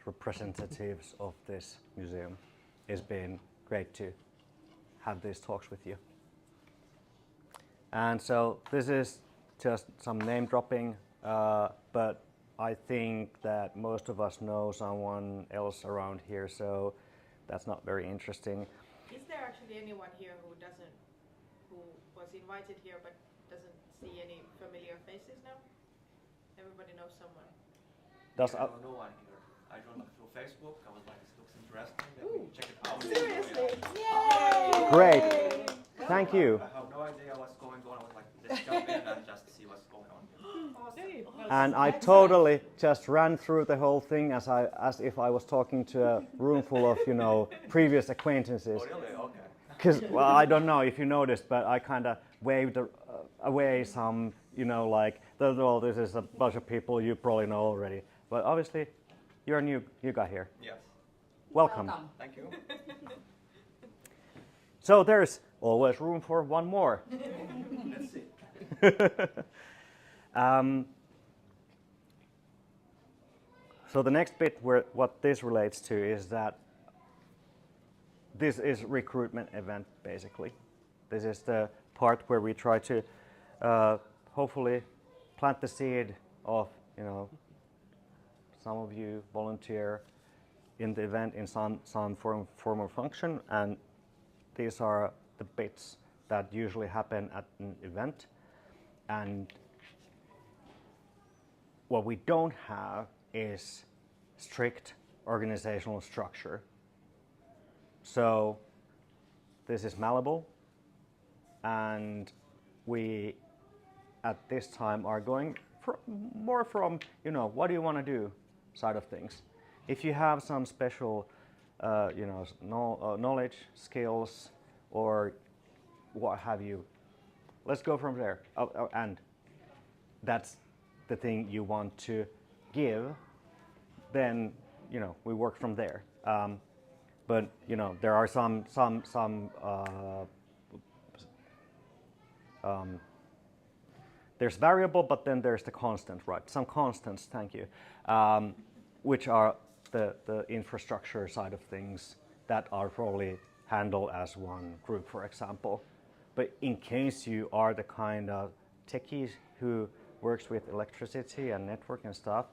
representatives of this museum. It's been great to have these talks with you. And so this is just some name dropping, but I think that most of us know someone else around here, so that's not very interesting. Is there actually anyone here who was invited here but doesn't see any familiar faces now? Everybody knows someone. I don't know one here. I joined through Facebook. I was like, this looks interesting. Let me check it out. Seriously? Yay! Great. Thank you. I have no idea what's going on. I was like, let's jump in and just see what's going on. Awesome. And I totally just ran through the whole thing as if I was talking to a room full of previous acquaintances. Oh really? Okay. Because I don't know if you noticed, but I kind of waved away some like this is a bunch of people you probably know already. But obviously, you're a new guy here. Yes. Welcome. Thank you. So there's always room for one more. Let's see. So the next bit what this relates to is that this is recruitment event basically. This is the part where we try to hopefully plant the seed of some of you volunteer in the event in some form or function, and these are the bits that usually happen at an event. And what we don't have is strict organizational structure. So this is malleable, and we at this time are going more from, what do you want to do side of things. If you have some special knowledge, skills, or what have you, let's go from there. And that's the thing you want to give, then we work from there. But there are some there's variable, but then there's the constant, right? Some constants, thank you, which are the infrastructure side of things that are probably handled as one group, for example. But in case you are the kind of techie who works with electricity and network and stuff,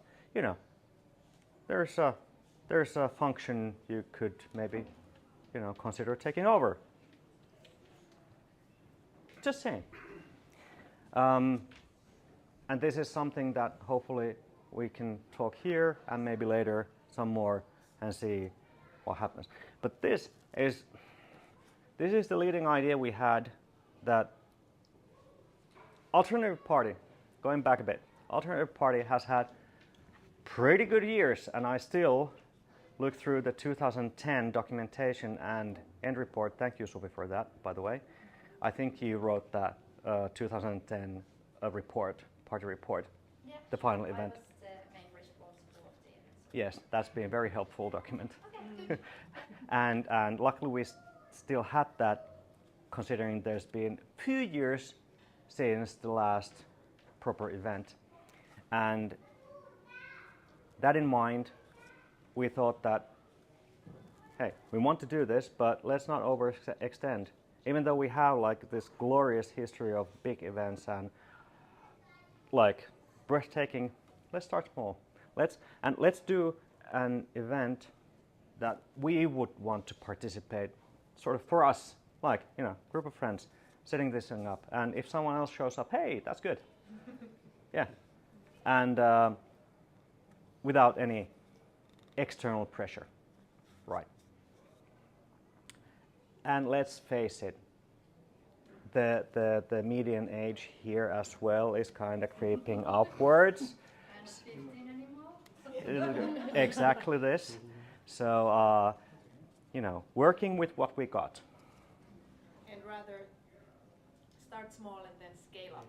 there's a function you could maybe, consider taking over. Just saying. And this is something that hopefully we can talk here and maybe later some more and see what happens. But this is the leading idea we had, that Alternative Party, going back a bit, Alternative Party has had pretty good years, and I still look through the 2010 documentation and end report. Thank you, Sophie, for that, by the way. I think you wrote that 2010 report, party report, yeah, the final event. I was the main responsible of the event. Yes, that's been a very helpful document. Okay, and luckily we still had that, considering there's been a few years since the last proper event. And that in mind, we thought that, hey, we want to do this, but let's not overextend. Even though we have like this glorious history of big events and like breathtaking, let's start small. Let's do an event that we would want to participate, sort of for us, like, group of friends, setting this thing up. And if someone else shows up, hey, that's good. Yeah. And without any external pressure, right? And let's face it, the median age here as well is kind of creeping upwards. Exactly this. So, working with what we got. And rather start small and then scale up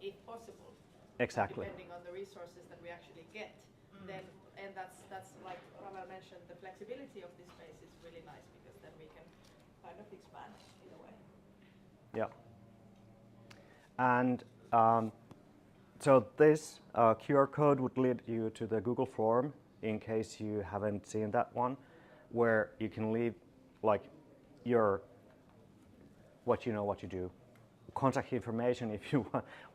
if possible. Exactly. Depending on the resources that we actually get. Then, and that's like Pavel mentioned, the flexibility of this space is really nice, because then we can kind of expand in a way. Yeah. And so this QR code would lead you to the Google form, in case you haven't seen that one, where you can leave like your what you do, contact information if you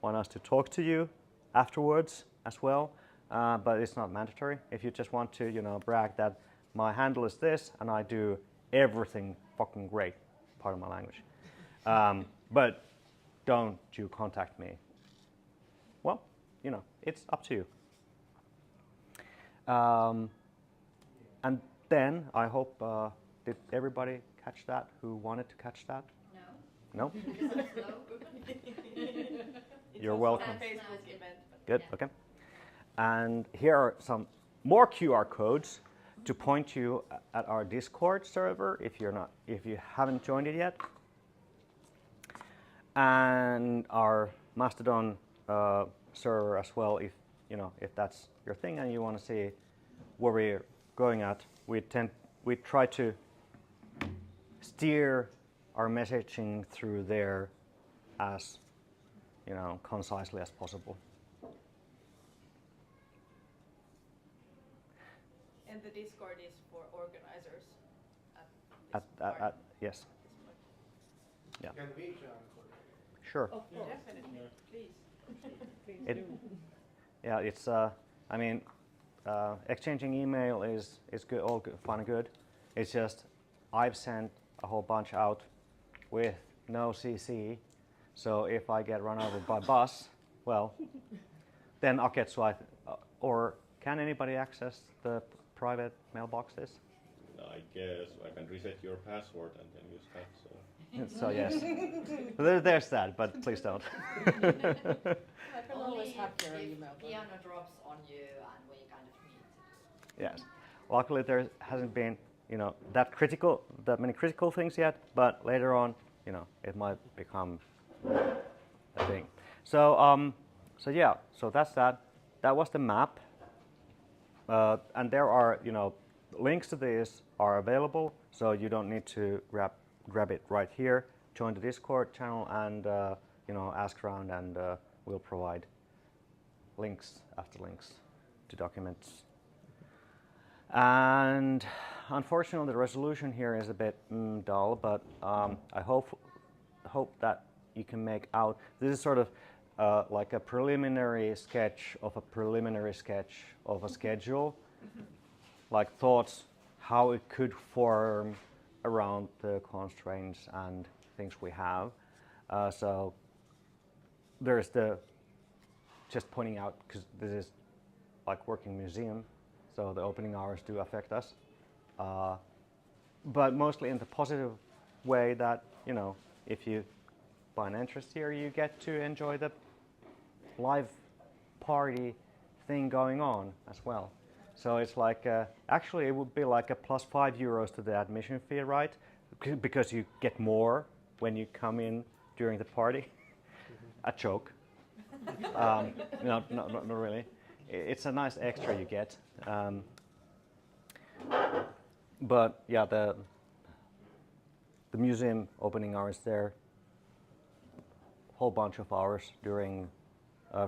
want us to talk to you afterwards as well. But it's not mandatory. If you just want to, brag that my handle is this and I do everything fucking great, pardon my language. But don't you contact me. Well, it's up to you. And then I hope, did everybody catch that who wanted to catch that? No? You're welcome. Facebook event. Good, okay. And here are some more QR codes to point you at our Discord server if you haven't joined it yet, and our Mastodon server as well. If that's your thing and you want to see where we're going at, we try to steer our messaging through there as concisely as possible. And the Discord is for organizers yes. Yeah. Can we join? Sure. Of course. Definitely, please. Yeah, it's. exchanging email is good, all good, fun and good. It's just I've sent a whole bunch out with no CC, so if I get run over by bus, well, then I'll get swiped. Or can anybody access the private mailboxes? I guess I can reset your password and then use that. So yes, there's that, but please don't. I can always hack your email. Piano drops on you and we kind of need. Yes, luckily there hasn't been, that many critical things yet, but later on, it might become a thing. So yeah, so that's that. That was the map, and there are, links to this are available, so you don't need to grab it right here. Join the Discord channel and ask around, and we'll provide links after links to documents. And unfortunately, the resolution here is a bit dull, but I hope that you can make out. This is sort of like a preliminary sketch of a preliminary sketch of a schedule, like thoughts how it could form around the constraints and things we have. So there's just pointing out, because this is like working museum, so the opening hours do affect us. But mostly in the positive way that, if you find interest here, you get to enjoy the live party thing going on as well. So it's like, actually it would be like a plus €5 to the admission fee, right? Because you get more when you come in during the party. A joke. No, not really. It's a nice extra you get. But yeah, the museum opening hours there, whole bunch of hours during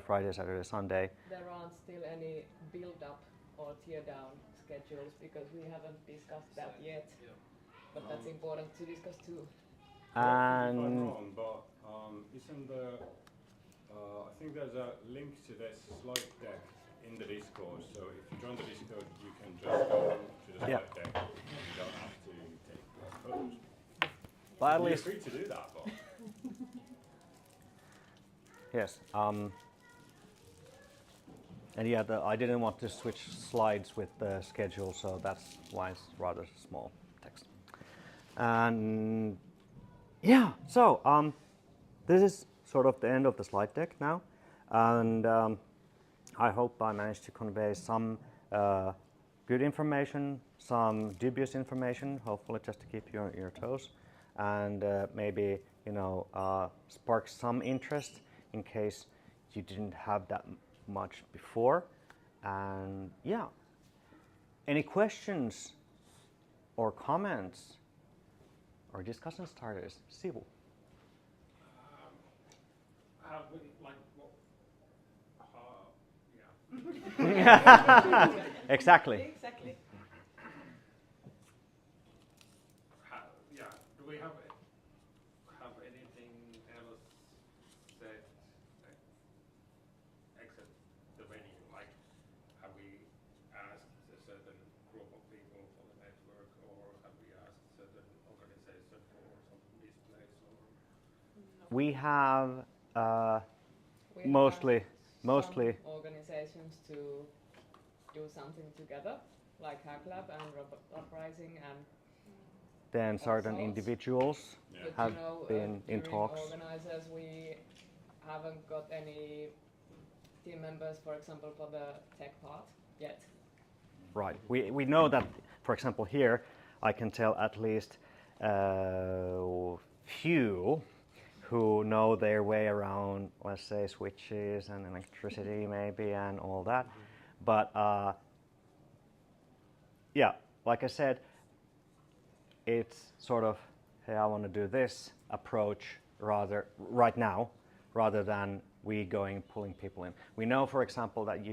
Friday, Saturday, Sunday. There aren't still any build-up or tear-down schedules because we haven't discussed that yet. But that's important to discuss too. And if I'm wrong, but isn't the I think there's a link to this slide deck in the Discord. So if you join the Discord, you can just go to the slide deck. You don't have to take photos. But at You're least free to do that, but yes. And yeah, I didn't want to switch slides with the schedule, so that's why it's rather small text. And yeah, so this is sort of the end of the slide deck now, and I hope I managed to convey some good information, some dubious information, hopefully just to keep you on your toes, and maybe spark some interest in case you didn't have that much before. And yeah, any questions or comments or discussion starters? Sivu. have we, like, Exactly. Exactly. Yeah. Do we have anything else that except the venue? Like, have we asked a certain group of people for the network, or have we asked a certain organization for some displays? Or We have We mostly some organizations to do something together, like Hack Lab and Uprising, and then certain sorts. individuals But have been in during talks. organizers, we haven't got any team members, for example, for the tech part yet. Right. We know that, for example, here I can tell at least few who know their way around, let's say, switches and electricity maybe and all that. But yeah, like I said, it's sort of, hey, I want to do this approach right now, rather than we going pulling people in. We know, for example, that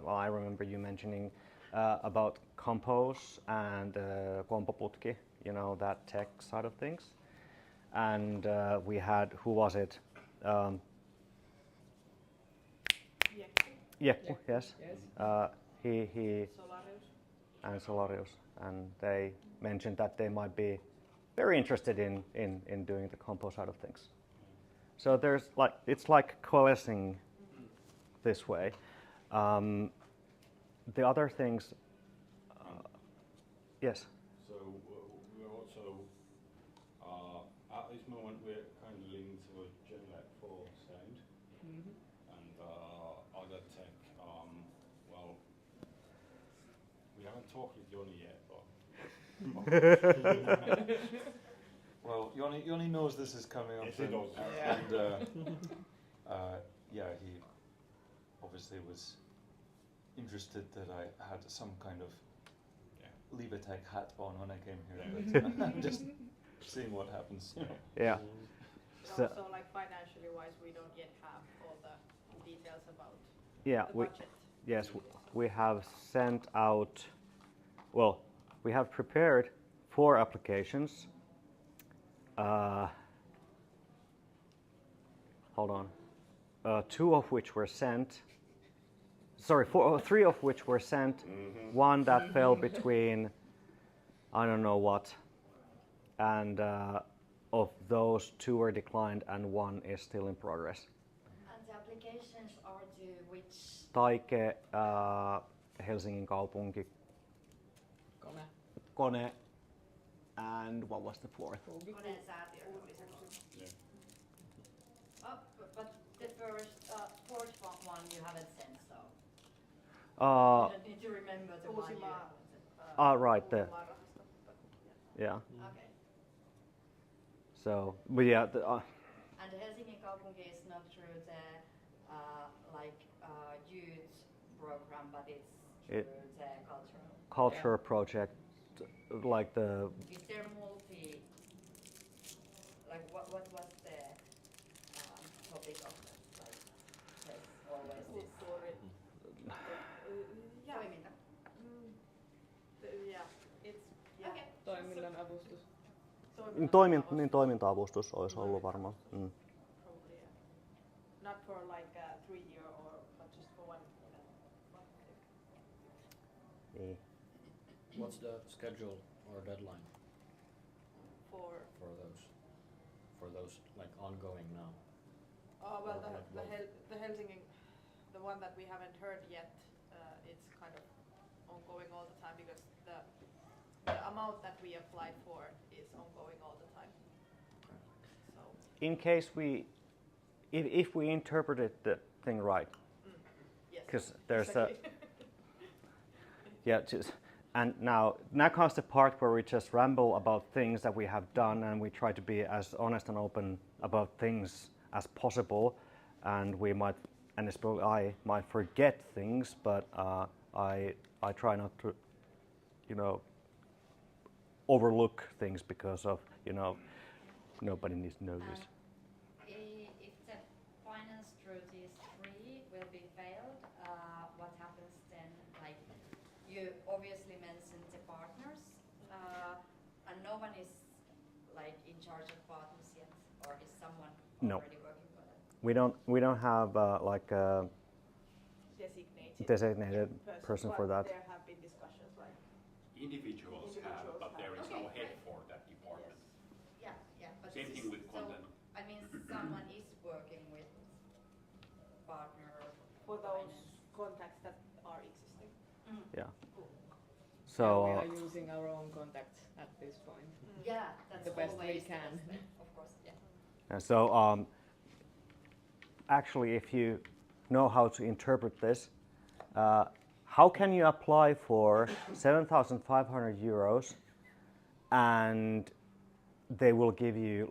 I remember you mentioning about Compose and Kompoputki, that tech side of things. And we had, who was it? Jekku, yes. he Solarius. and Solarius, and they mentioned that they might be very interested in doing the compo side of things. So there's like it's like coalescing this way. The other things, yes. So we're also at this moment we're kind of leaning towards Genlet for sound and other tech. Well, we haven't talked with Joni yet, but well, Joni knows this is coming up, yes, he knows. Yeah, he obviously was interested that I had some kind of Libertech hat on when I came here. But I'm just seeing what happens. Yeah. So also, like financially wise, we don't yet have all the details about the budget. Yes, we have sent out. Well, we have prepared 4 applications. Hold on. 2 of which were sent. Sorry, 3 of which were sent. One that fell between I don't know what, and of those 2 were declined, and 1 is still in progress. And the applications are to which? Taike, Helsingin kaupunki, Kone, and what was the 4th? Koneen säätiö oli se 3. Oh, but the fourth one you haven't sent, so you don't need to remember the one you haven't. Right there. Yeah. Okay. So, but yeah. And Helsingin kaupunki is not through the youth program, but it's through the cultural project, like the. Is there what was the topic of there's always this? Toiminta. Yeah, it's okay. Toiminnan avustus. Toiminta-avustus olisi ollut varmaan. Probably, yeah. Not for like a 3-year but just for one thing. What's the schedule or deadline for those like ongoing now? Well, the Helsingin, the one that we haven't heard yet, it's kind of ongoing all the time because the amount that we applied for is ongoing all the time. So. In case if we interpreted the thing right, because there's and now comes the part where we just ramble about things that we have done, and we try to be as honest and open about things as possible, and we might, and especially I might forget things, but I try not to, overlook things because of nobody needs to know this. If the finance through these 3 will be failed, what happens then? Like you obviously mentioned the partners, and no one is like in charge of partners yet, or is someone already working for that? We don't have like a designated person for that. There have been discussions like individuals have, but there is no head for that department. Yes. Yeah. But same thing with content. I mean, someone is working with partner for those contacts that are existing. Yeah. Cool. So we are using our own contacts at this point. Yeah, that's the best we can. Of course, yeah. And so actually, if you know how to interpret this, how can you apply for 7,500 euros and they will give you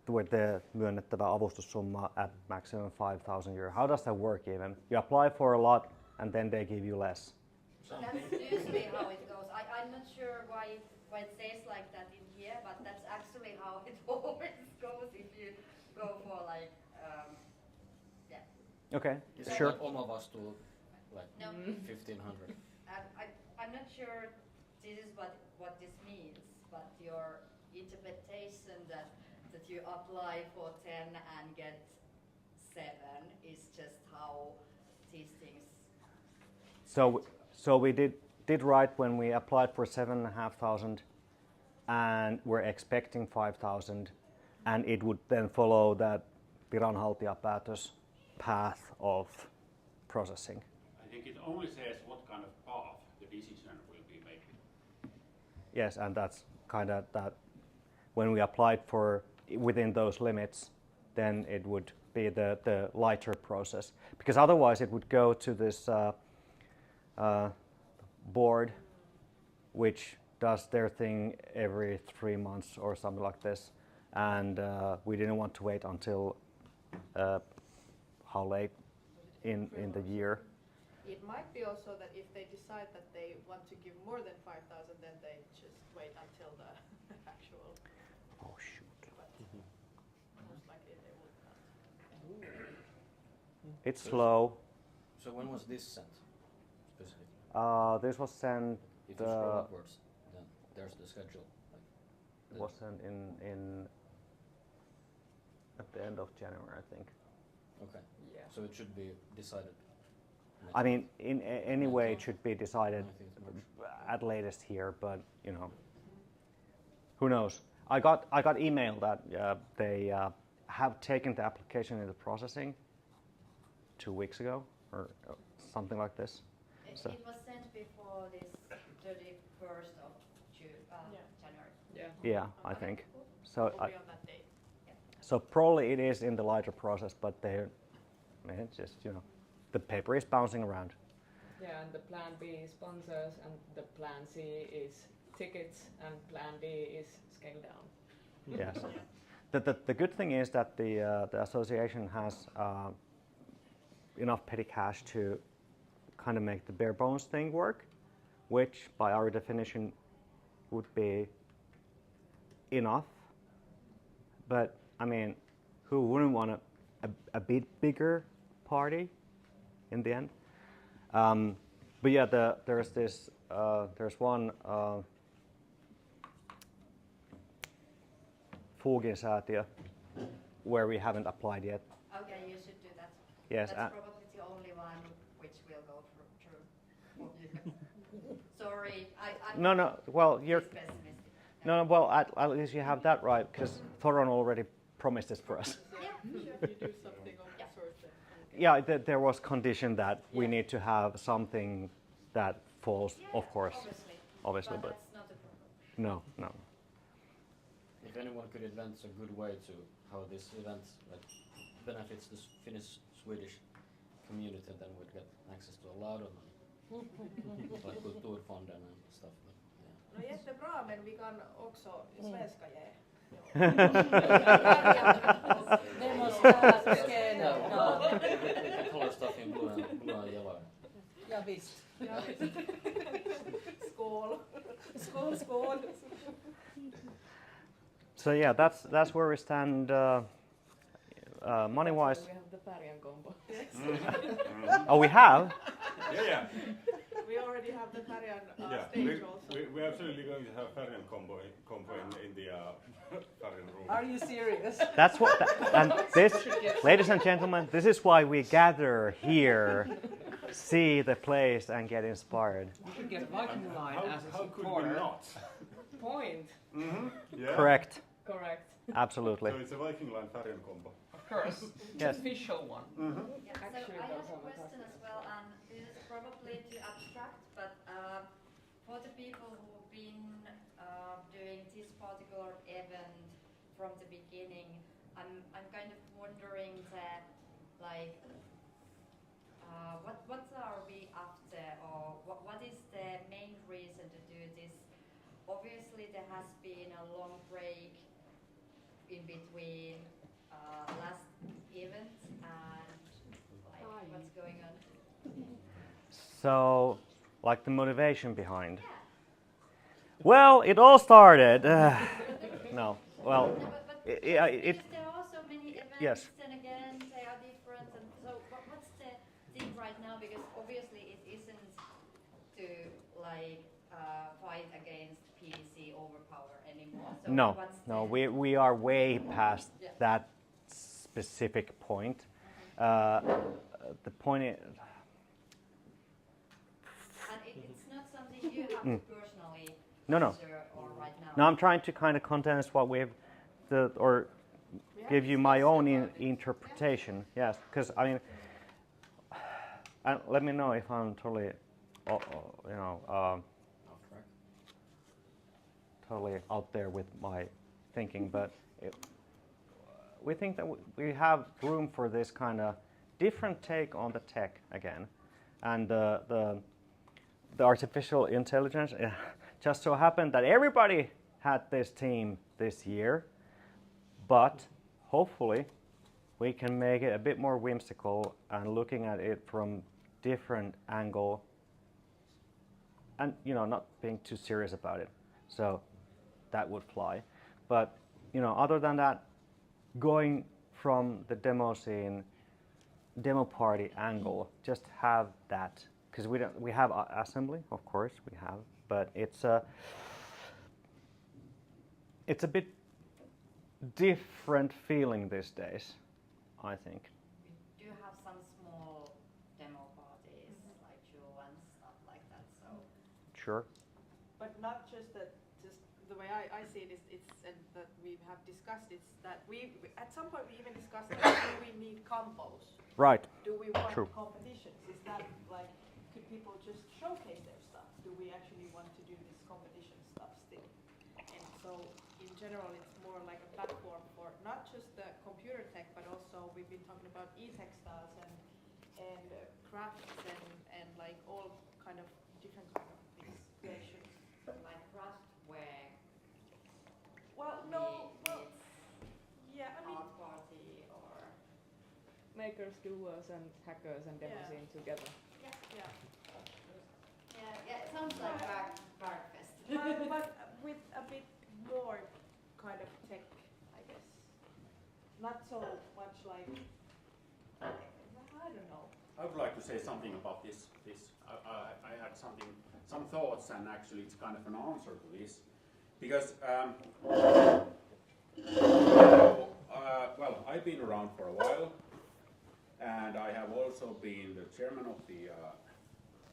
with the myönnettävä avustussumma at maximum 5,000 euros? How does that work even? You apply for a lot and then they give you less. That's usually how it goes. I'm not sure why it says like that in here, but that's actually how it always goes if you go for Okay, Is sure. Like omavastuu, like no. 1,500. I'm not sure this is what this means, but your interpretation that you apply for 10 and get 7 is just how these things. So we did right when we applied for 7,500, and we're expecting 5,000, and it would then follow that viranhaltijapäätös path of processing. I think it only says what kind of path the decision will be made. Yes, and that's kind of that when we applied for within those limits, then it would be the lighter process. Because otherwise it would go to this board, which does their thing every 3 months or something like this. And we didn't want to wait until how late in the year. It might be also that if they decide that they want to give more than 5,000, then they just wait until the actual. Oh shoot. Most likely they would not. It's slow. So when was this sent specifically? This was sent. If you scroll upwards, then there's the schedule. It was sent in at the end of January, I think. Okay. Yeah. So it should be decided. I mean, in any way, it should be decided at latest here, but you know, who knows? I got email that they have taken the application into processing 2 weeks ago or something like this. So. It was sent before this 31st of January. Yeah, I think so. So probably it is in the lighter process, but it's just the paper is bouncing around. Yeah, and the plan B is sponsors, and the plan C is tickets, and plan D is scale down. Yes. The good thing is that the association has enough petty cash to kind of make the bare bones thing work, which by our definition would be enough. But I mean, who wouldn't want a bit bigger party in the end? But yeah, there's one Fugin-säätiö where we haven't applied yet. Okay, you should do that. Yes. That's probably the only one which will go through. Sorry, I'm No. Well, you're. pessimistic. No. Well, at least you have that right, because Thoron already promised this for us. Yeah, you do something of the sort. Yeah, there was condition that we need to have something that falls, of course, obviously, but that's not a problem. no. If anyone could invent a good way to how this event benefits the Finnish-Swedish community, then we'd get access to a lot of money, like Kulturfonden and stuff. But, yeah. No jättebra, men vi kan också svenska ge. Det måste vara skenet. We can color stuff in blue and yellow. Ja visst. Skål. Skål. So yeah, that's where we stand money-wise. We have the Färjan combo. Oh, we have? Yeah. We already have the Färjan Yeah, stage also. we're absolutely going to have Färjan combo in the Färjan room. Are you serious? That's what. And this, ladies and gentlemen, this is why we gather here, see the place, and get inspired. You should get Viking Line as a How could we supporter. not? Point. Yeah. Correct. Correct. Absolutely. So it's a Viking Line Färjan combo. Of course. Yes. Official one. Yeah, so Actually, I have those a are question as well, and this is probably too abstract, but for the people who've been doing this particular event from the beginning, I'm kind of wondering that, like, what are we after, or what is the main reason to do this? Obviously, there has been a long break in between last event and like what's going on. So, like the motivation behind. Well, it all started. No, well, No, but it. there are so many events, Yes. and again they are different. And so, what's the thing right now? Because obviously it isn't to like fight against PDC overpower anymore. So No, we are way past that specific point. The point is, And you have to personally No. answer or right now? No, I'm trying to kind of condense what we've, or give you my own interpretation. Yes, because I mean, and let me know if I'm totally, totally out there with my thinking, but we think that we have room for this kind of different take on the tech again, and the artificial intelligence. Just so happened that everybody had this team this year, but hopefully we can make it a bit more whimsical and looking at it from different angle, and not being too serious about it. So that would fly. But other than that, going from the demo scene, demo party angle, just have that, because we have assembly, of course we have, but it's a bit different feeling these days, I think. We do have some small demo parties, like Jewel and stuff like that. So. Sure. But not just that. Just the way I see it is, and that we have discussed, it's that we at some point we even discussed do we need combos? Right. Do we want True. competitions? Is that like, could people just showcase their stuff? Do we actually want to do this competition stuff still? And so in general, it's more like a platform for not just the computer tech, but also we've been talking about e-textiles and crafts and like all kind of different kind of things, creations. Like craft where Well, no, well, yeah, I mean, art party or Makers, doers, and hackers and demo Yeah. scene together. yeah. yeah, it sounds like Bergfest. But with a bit more kind of tech, I guess. Not so much like, I don't know. I would like to say something about this. I had some thoughts, and actually it's kind of an answer to this, because well, I've been around for a while, and I have also been the chairman of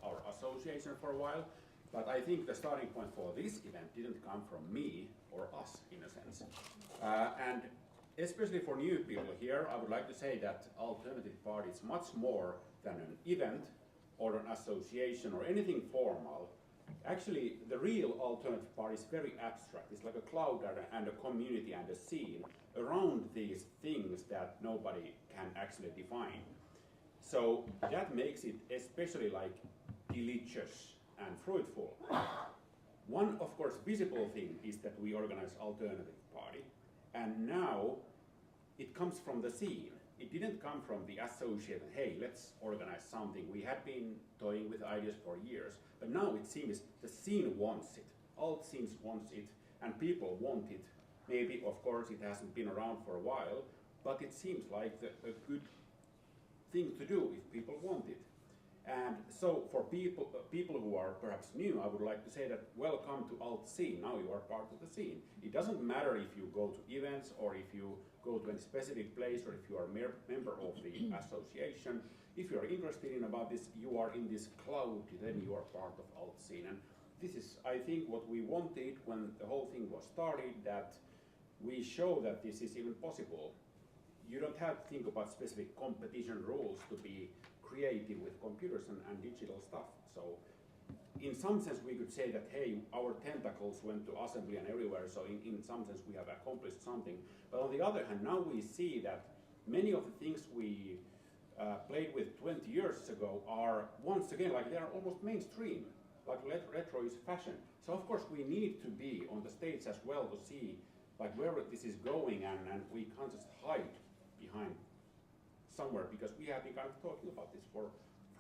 our association for a while. But I think the starting point for this event didn't come from me or us, in a sense, and especially for new people here, I would like to say that Alternative Party is much more than an event or an association or anything formal. Actually, the real Alternative Party is very abstract. It's like a cloud and a community and a scene around these things that nobody can actually define. So that makes it especially like delicious and fruitful. One, of course, visible thing is that we organize Alternative Party, and now it comes from the scene. It didn't come from the association, hey, let's organize something. We had been toying with ideas for years, but now it seems the scene wants it. Alt scenes wants it, and people want it. Maybe, of course, it hasn't been around for a while, but it seems like a good thing to do if people want it. And so for people who are perhaps new, I would like to say that welcome to Alt Scene. Now you are part of the scene. It doesn't matter if you go to events or if you go to a specific place or if you are a member of the association. If you are interested in about this, you are in this cloud, then you are part of Alt Scene. And this is, I think, what we wanted when the whole thing was started, that we show that this is even possible. You don't have to think about specific competition rules to be creative with computers and digital stuff. So in some sense we could say that, hey, our tentacles went to assembly and everywhere, so in some sense we have accomplished something. But on the other hand, now we see that many of the things we played with 20 years ago are, once again, like they are almost mainstream, like retro is fashion. So of course we need to be on the stage as well to see like where this is going, and we can't just hide behind somewhere, because we have been kind of talking about this for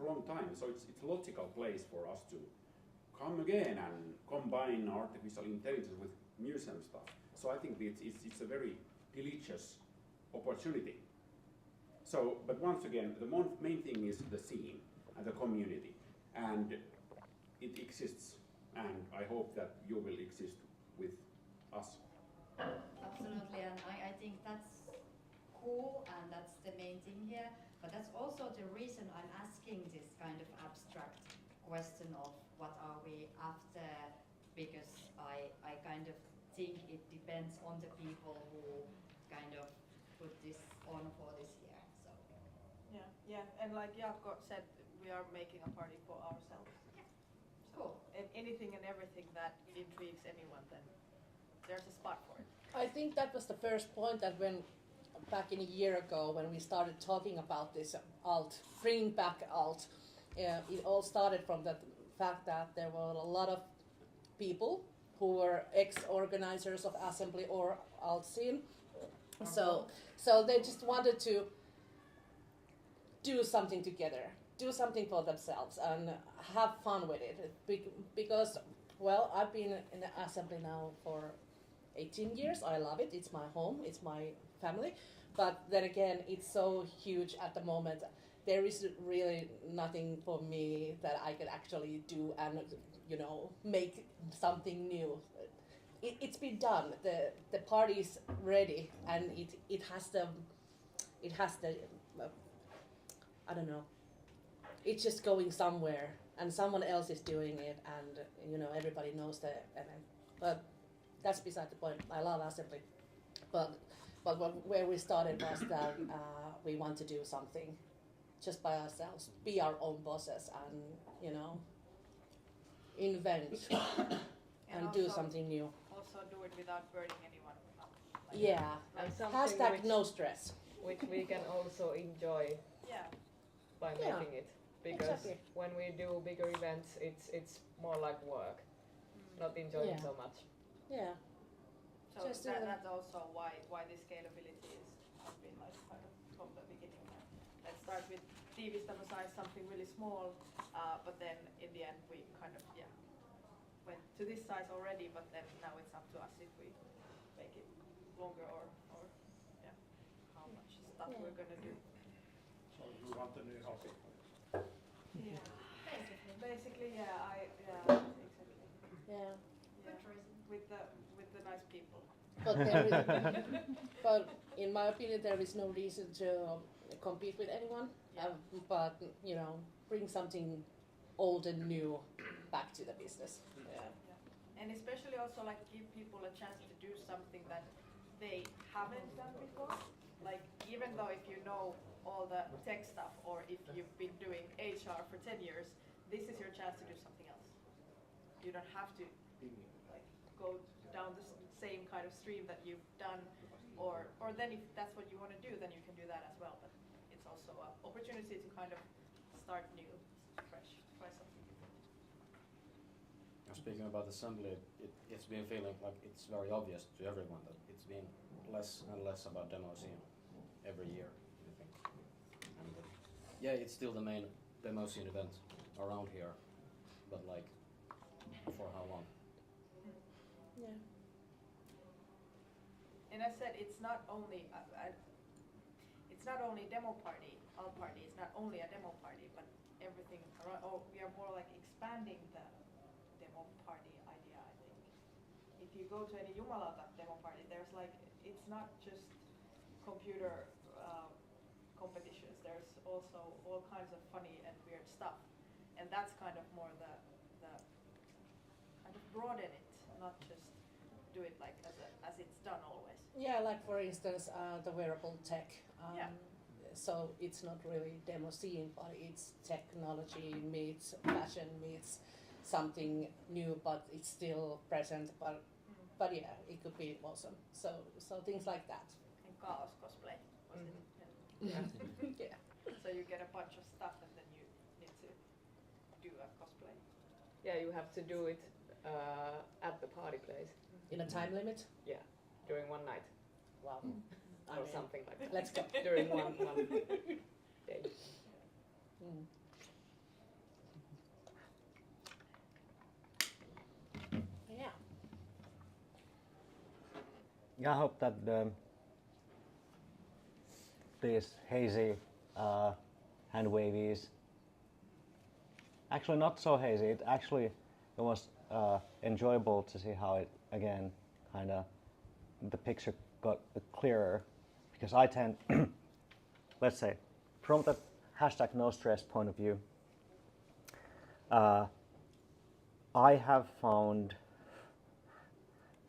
a long time. So it's a logical place for us to come again and combine artificial intelligence with museum stuff. So I think it's a very delicious opportunity. So, but once again, the main thing is the scene and the community, and it exists, and I hope that you will exist with us. Absolutely, and I think that's cool, and that's the main thing here. But that's also the reason I'm asking this kind of abstract question of what are we after, because I kind of think it depends on the people who kind of put this on for this year. So yeah, and like Jaakko said, we are making a party for ourselves. Cool. And anything and everything that intrigues anyone, then there's a spot for it. I think that was the first point that when back in a year ago when we started talking about this alt, bringing back alt, it all started from the fact that there were a lot of people who were ex-organizers of assembly or alt scene. So they just wanted to do something together, do something for themselves and have fun with it. Because, well, I've been in the assembly now for 18 years. I love it. It's my home. It's my family. But then again, it's so huge at the moment. There is really nothing for me that I could actually do and, you know, make something new. It's been done. The party's ready, and it has the I don't know. It's just going somewhere, and someone else is doing it, and you know everybody knows the event. But that's beside the point. I love assembly, but where we started was that we want to do something just by ourselves, be our own bosses, and you know, invent and do something new. Also do it without burning anyone out. Yeah, And something hashtag no stress. which we can also enjoy by making it. Because when we do bigger events, it's more like work, not enjoying so much. Yeah. So that's also why the scalability has been like kind of from the beginning. Let's start with tiivistämässä something really small, but then in the end we kind of went to this size already, but then now it's up to us if we make it longer or how much stuff we're gonna do. So you want a new hobby? Yeah. Basically, exactly. Yeah. With the nice people. But there is, but in my opinion, there is no reason to compete with anyone. But you know, bring something old and new back to the business. And especially also like give people a chance to do something that they haven't done before. Like even though if you know all the tech stuff or if you've been doing HR for 10 years, this is your chance to do something else. You don't have to like go down the same kind of stream that you've done, or then if that's what you want to do, then you can do that as well. But it's also an opportunity to kind of start new, fresh, try something different. Speaking about assembly, it's been feeling like it's very obvious to everyone that it's been less and less about demo scene every year, I think. And it's still the main demo scene event around here, but like, for how long? Yeah. And I said it's not only demo party, all party. It's not only a demo party, but everything around. Oh, we are more like expanding the demo party idea. I think if you go to any Jumalauta demo party, there's like it's not just computer competitions. There's also all kinds of funny and weird stuff, and that's kind of more the kind of broaden it, not just do it like as it's done always. Yeah, like for instance, the wearable tech. So it's not really demo scene, but it's technology meets fashion meets something new, but it's still present. But yeah, it could be awesome. So things like that. And chaos cosplay. Yeah. So you get a bunch of stuff and then you need to do a cosplay. Yeah, you have to do it at the party place. In a time limit? Yeah, during one night. Wow. Or something like that. Let's go. During one day. Yeah. I hope that these hazy hand wavies, actually not so hazy, it was enjoyable to see how it, again, kind of, the picture got clearer, because I tend, let's say, from the hashtag no stress point of view, I have found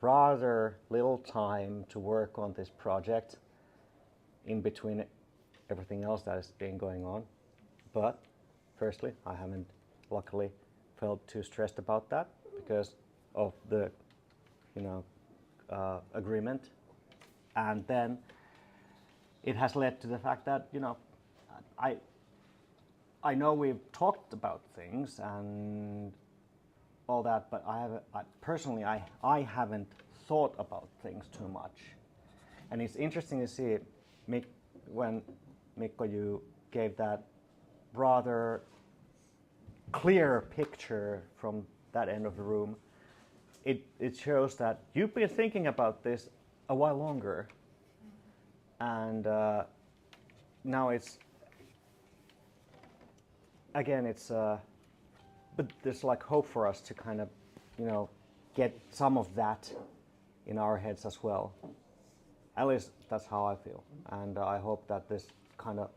rather little time to work on this project in between everything else that has been going on. But firstly, I haven't luckily felt too stressed about that because of the agreement. And then it has led to the fact that I know we've talked about things and all that, but personally I haven't thought about things too much. And it's interesting to see when Mikko, you gave that rather clear picture from that end of the room. It shows that you've been thinking about this a while longer, and now it's but there's like hope for us to kind of get some of that in our heads as well. At least that's how I feel, and I hope that this kind of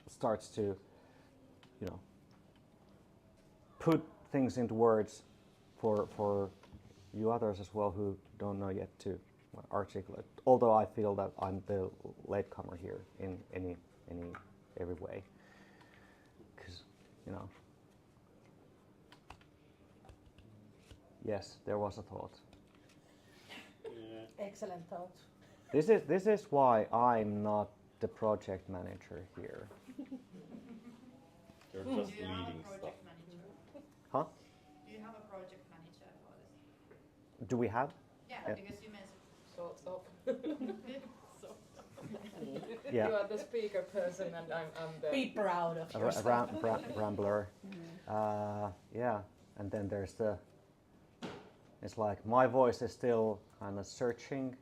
starts to put things into words for you others as well who don't know yet to articulate. Although I feel that I'm the latecomer here in every way, because yes, there was a thought. Excellent thought. This is why I'm not the project manager here. You're just leading stuff. Huh? Do you have a project manager for this? Do we have? Yeah, because you mentioned Sort of. sort of. Yeah. You are the speaker person and I'm the... Be proud of yourself. Rambler. Yeah, and then there's it's like my voice is still kind of searching,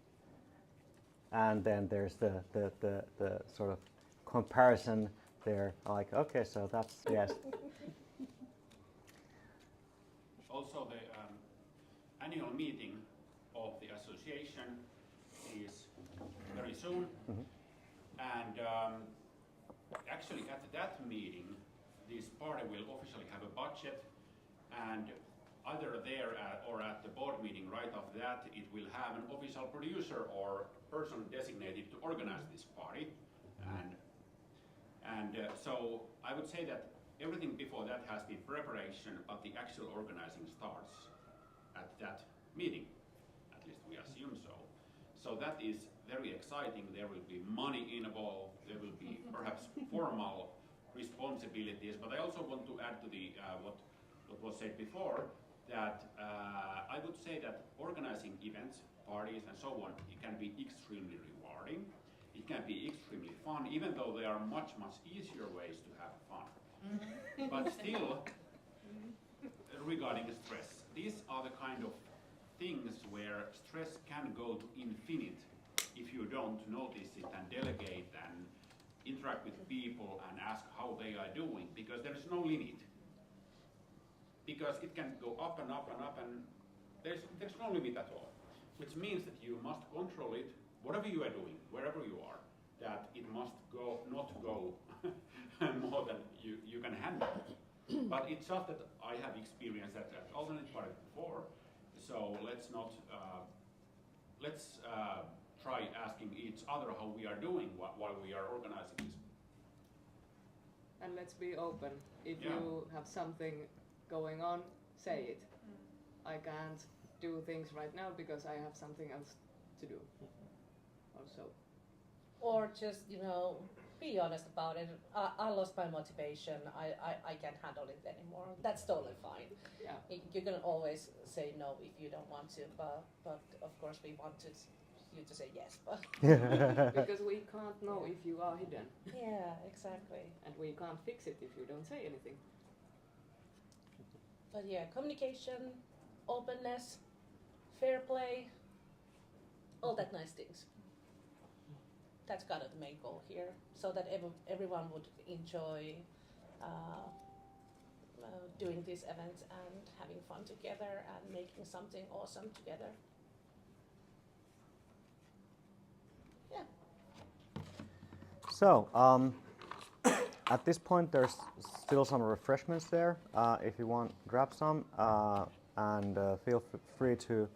and then there's the sort of comparison there, like, okay, so that's, yes. Also, the annual meeting of the association is very soon, and actually at that meeting, this party will officially have a budget, and either there or at the board meeting right after that, it will have an official producer or person designated to organize this party. And so I would say that everything before that has been preparation, but the actual organizing starts at that meeting. At least we assume so. So that is very exciting. There will be money involved. There will be perhaps formal responsibilities. But I also want to add to the what was said before, that I would say that organizing events, parties and so on, it can be extremely rewarding. It can be extremely fun, even though there are much easier ways to have fun. But still, regarding stress, these are the kind of things where stress can go to infinite if you don't notice it and delegate and interact with people and ask how they are doing, because there is no limit. Because it can go up and up and up, and there's no limit at all. Which means that you must control it, whatever you are doing, wherever you are, that it must not go more than you can handle. But it's just that I have experienced that at alternate parties before, so let's not, let's try asking each other how we are doing while we are organizing this. And let's be open. If you have something going on, say it. I can't do things right now because I have something else to do. Also. Or just, be honest about it. I lost my motivation. I can't handle it anymore. That's totally fine. Yeah. You can always say no if you don't want to, but of course we want you to say yes. But because we can't know if you are hidden. Yeah, exactly. And we can't fix it if you don't say anything. But yeah, communication, openness, fair play, all that nice things. That's kind of the main goal here, so that everyone would enjoy doing these events and having fun together and making something awesome together. Yeah. So, At this point, there's still some refreshments there. If you want, grab some and feel free to,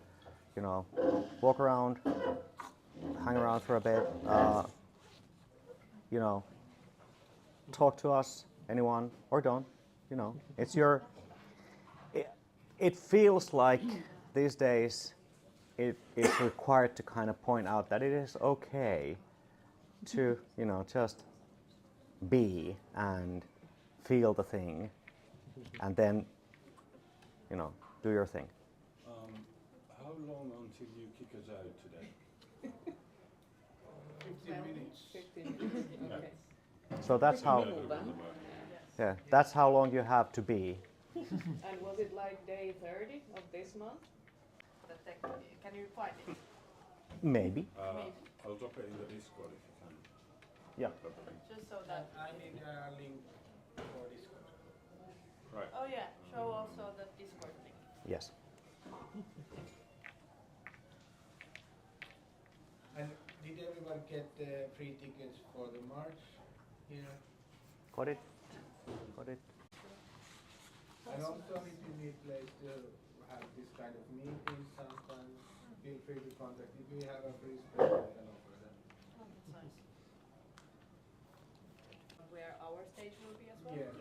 walk around, hang around for a bit. Talk to us, anyone, or don't. It's your. It feels like these days it is required to kind of point out that it is okay to, just be and feel the thing, and then, do your thing. How long until you kick us out today? 15 minutes. 15 minutes. Okay. So that's how. Yeah, that's how long you have to be. And was it like day 30 of this month? Can you find it? Maybe. I'll drop it in the Discord if you can. Yeah. Just so that. I need a link for Discord. Right. Oh yeah, show also the Discord link. Yes. And did everyone get the free tickets for the March here? Got it. And also if you need place to have this kind of meetings sometimes, feel free to contact. If we have a free space, we can offer that. Oh, that's nice. Where our stage will be as well? Yeah.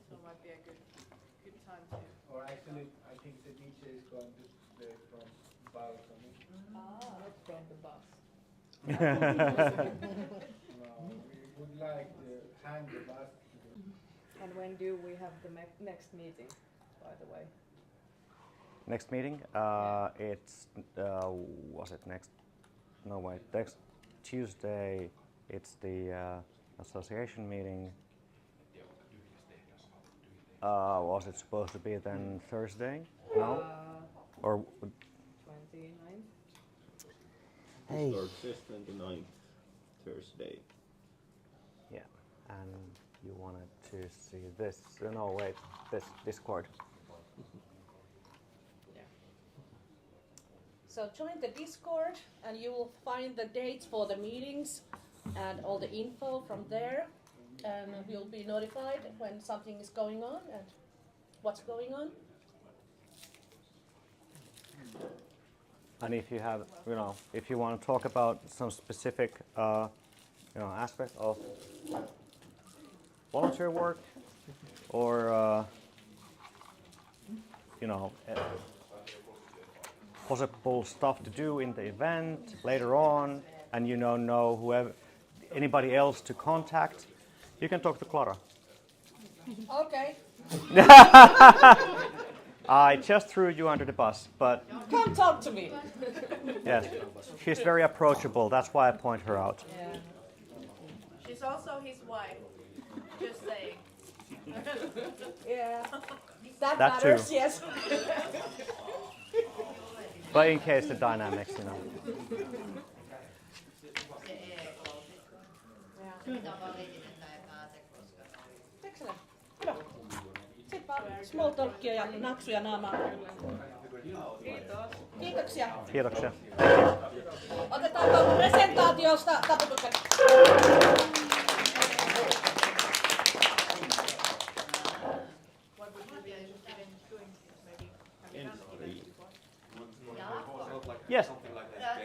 So it might be a good time to. Or actually, I think the DJ is going to play from balcony. Not from the bus. No, we would like to hang the bus. And when do we have the next meeting, by the way? Next meeting, it's, was it next? No, wait, next Tuesday, it's the association meeting. Was it supposed to be then Thursday? No? Or 29th? Hey. Start says 29th, Thursday. Yeah, and you wanted to see this, no wait, this Discord. So join the Discord and you will find the dates for the meetings and all the info from there, and you'll be notified when something is going on and what's going on. And if you have, if you want to talk about some specific, aspect of volunteer work, or possible stuff to do in the event later on, and know whoever, anybody else to contact, you can talk to Clara. Okay. I just threw you under the bus, but Come talk to me. yes, she's very approachable. That's why I point her out. Yeah. She's also his wife. Just saying. Yeah. That That matters, too. yes. But in case the dynamics, Excellent. Hyvä. Sitten vaan small talkia ja naksuja naamaan. Kiitos. Kiitoksia. Kiitoksia. Otetaanko presentaatiosta taputukset? What would you be interested in doing? Maybe having done it before? Yeah. Yes.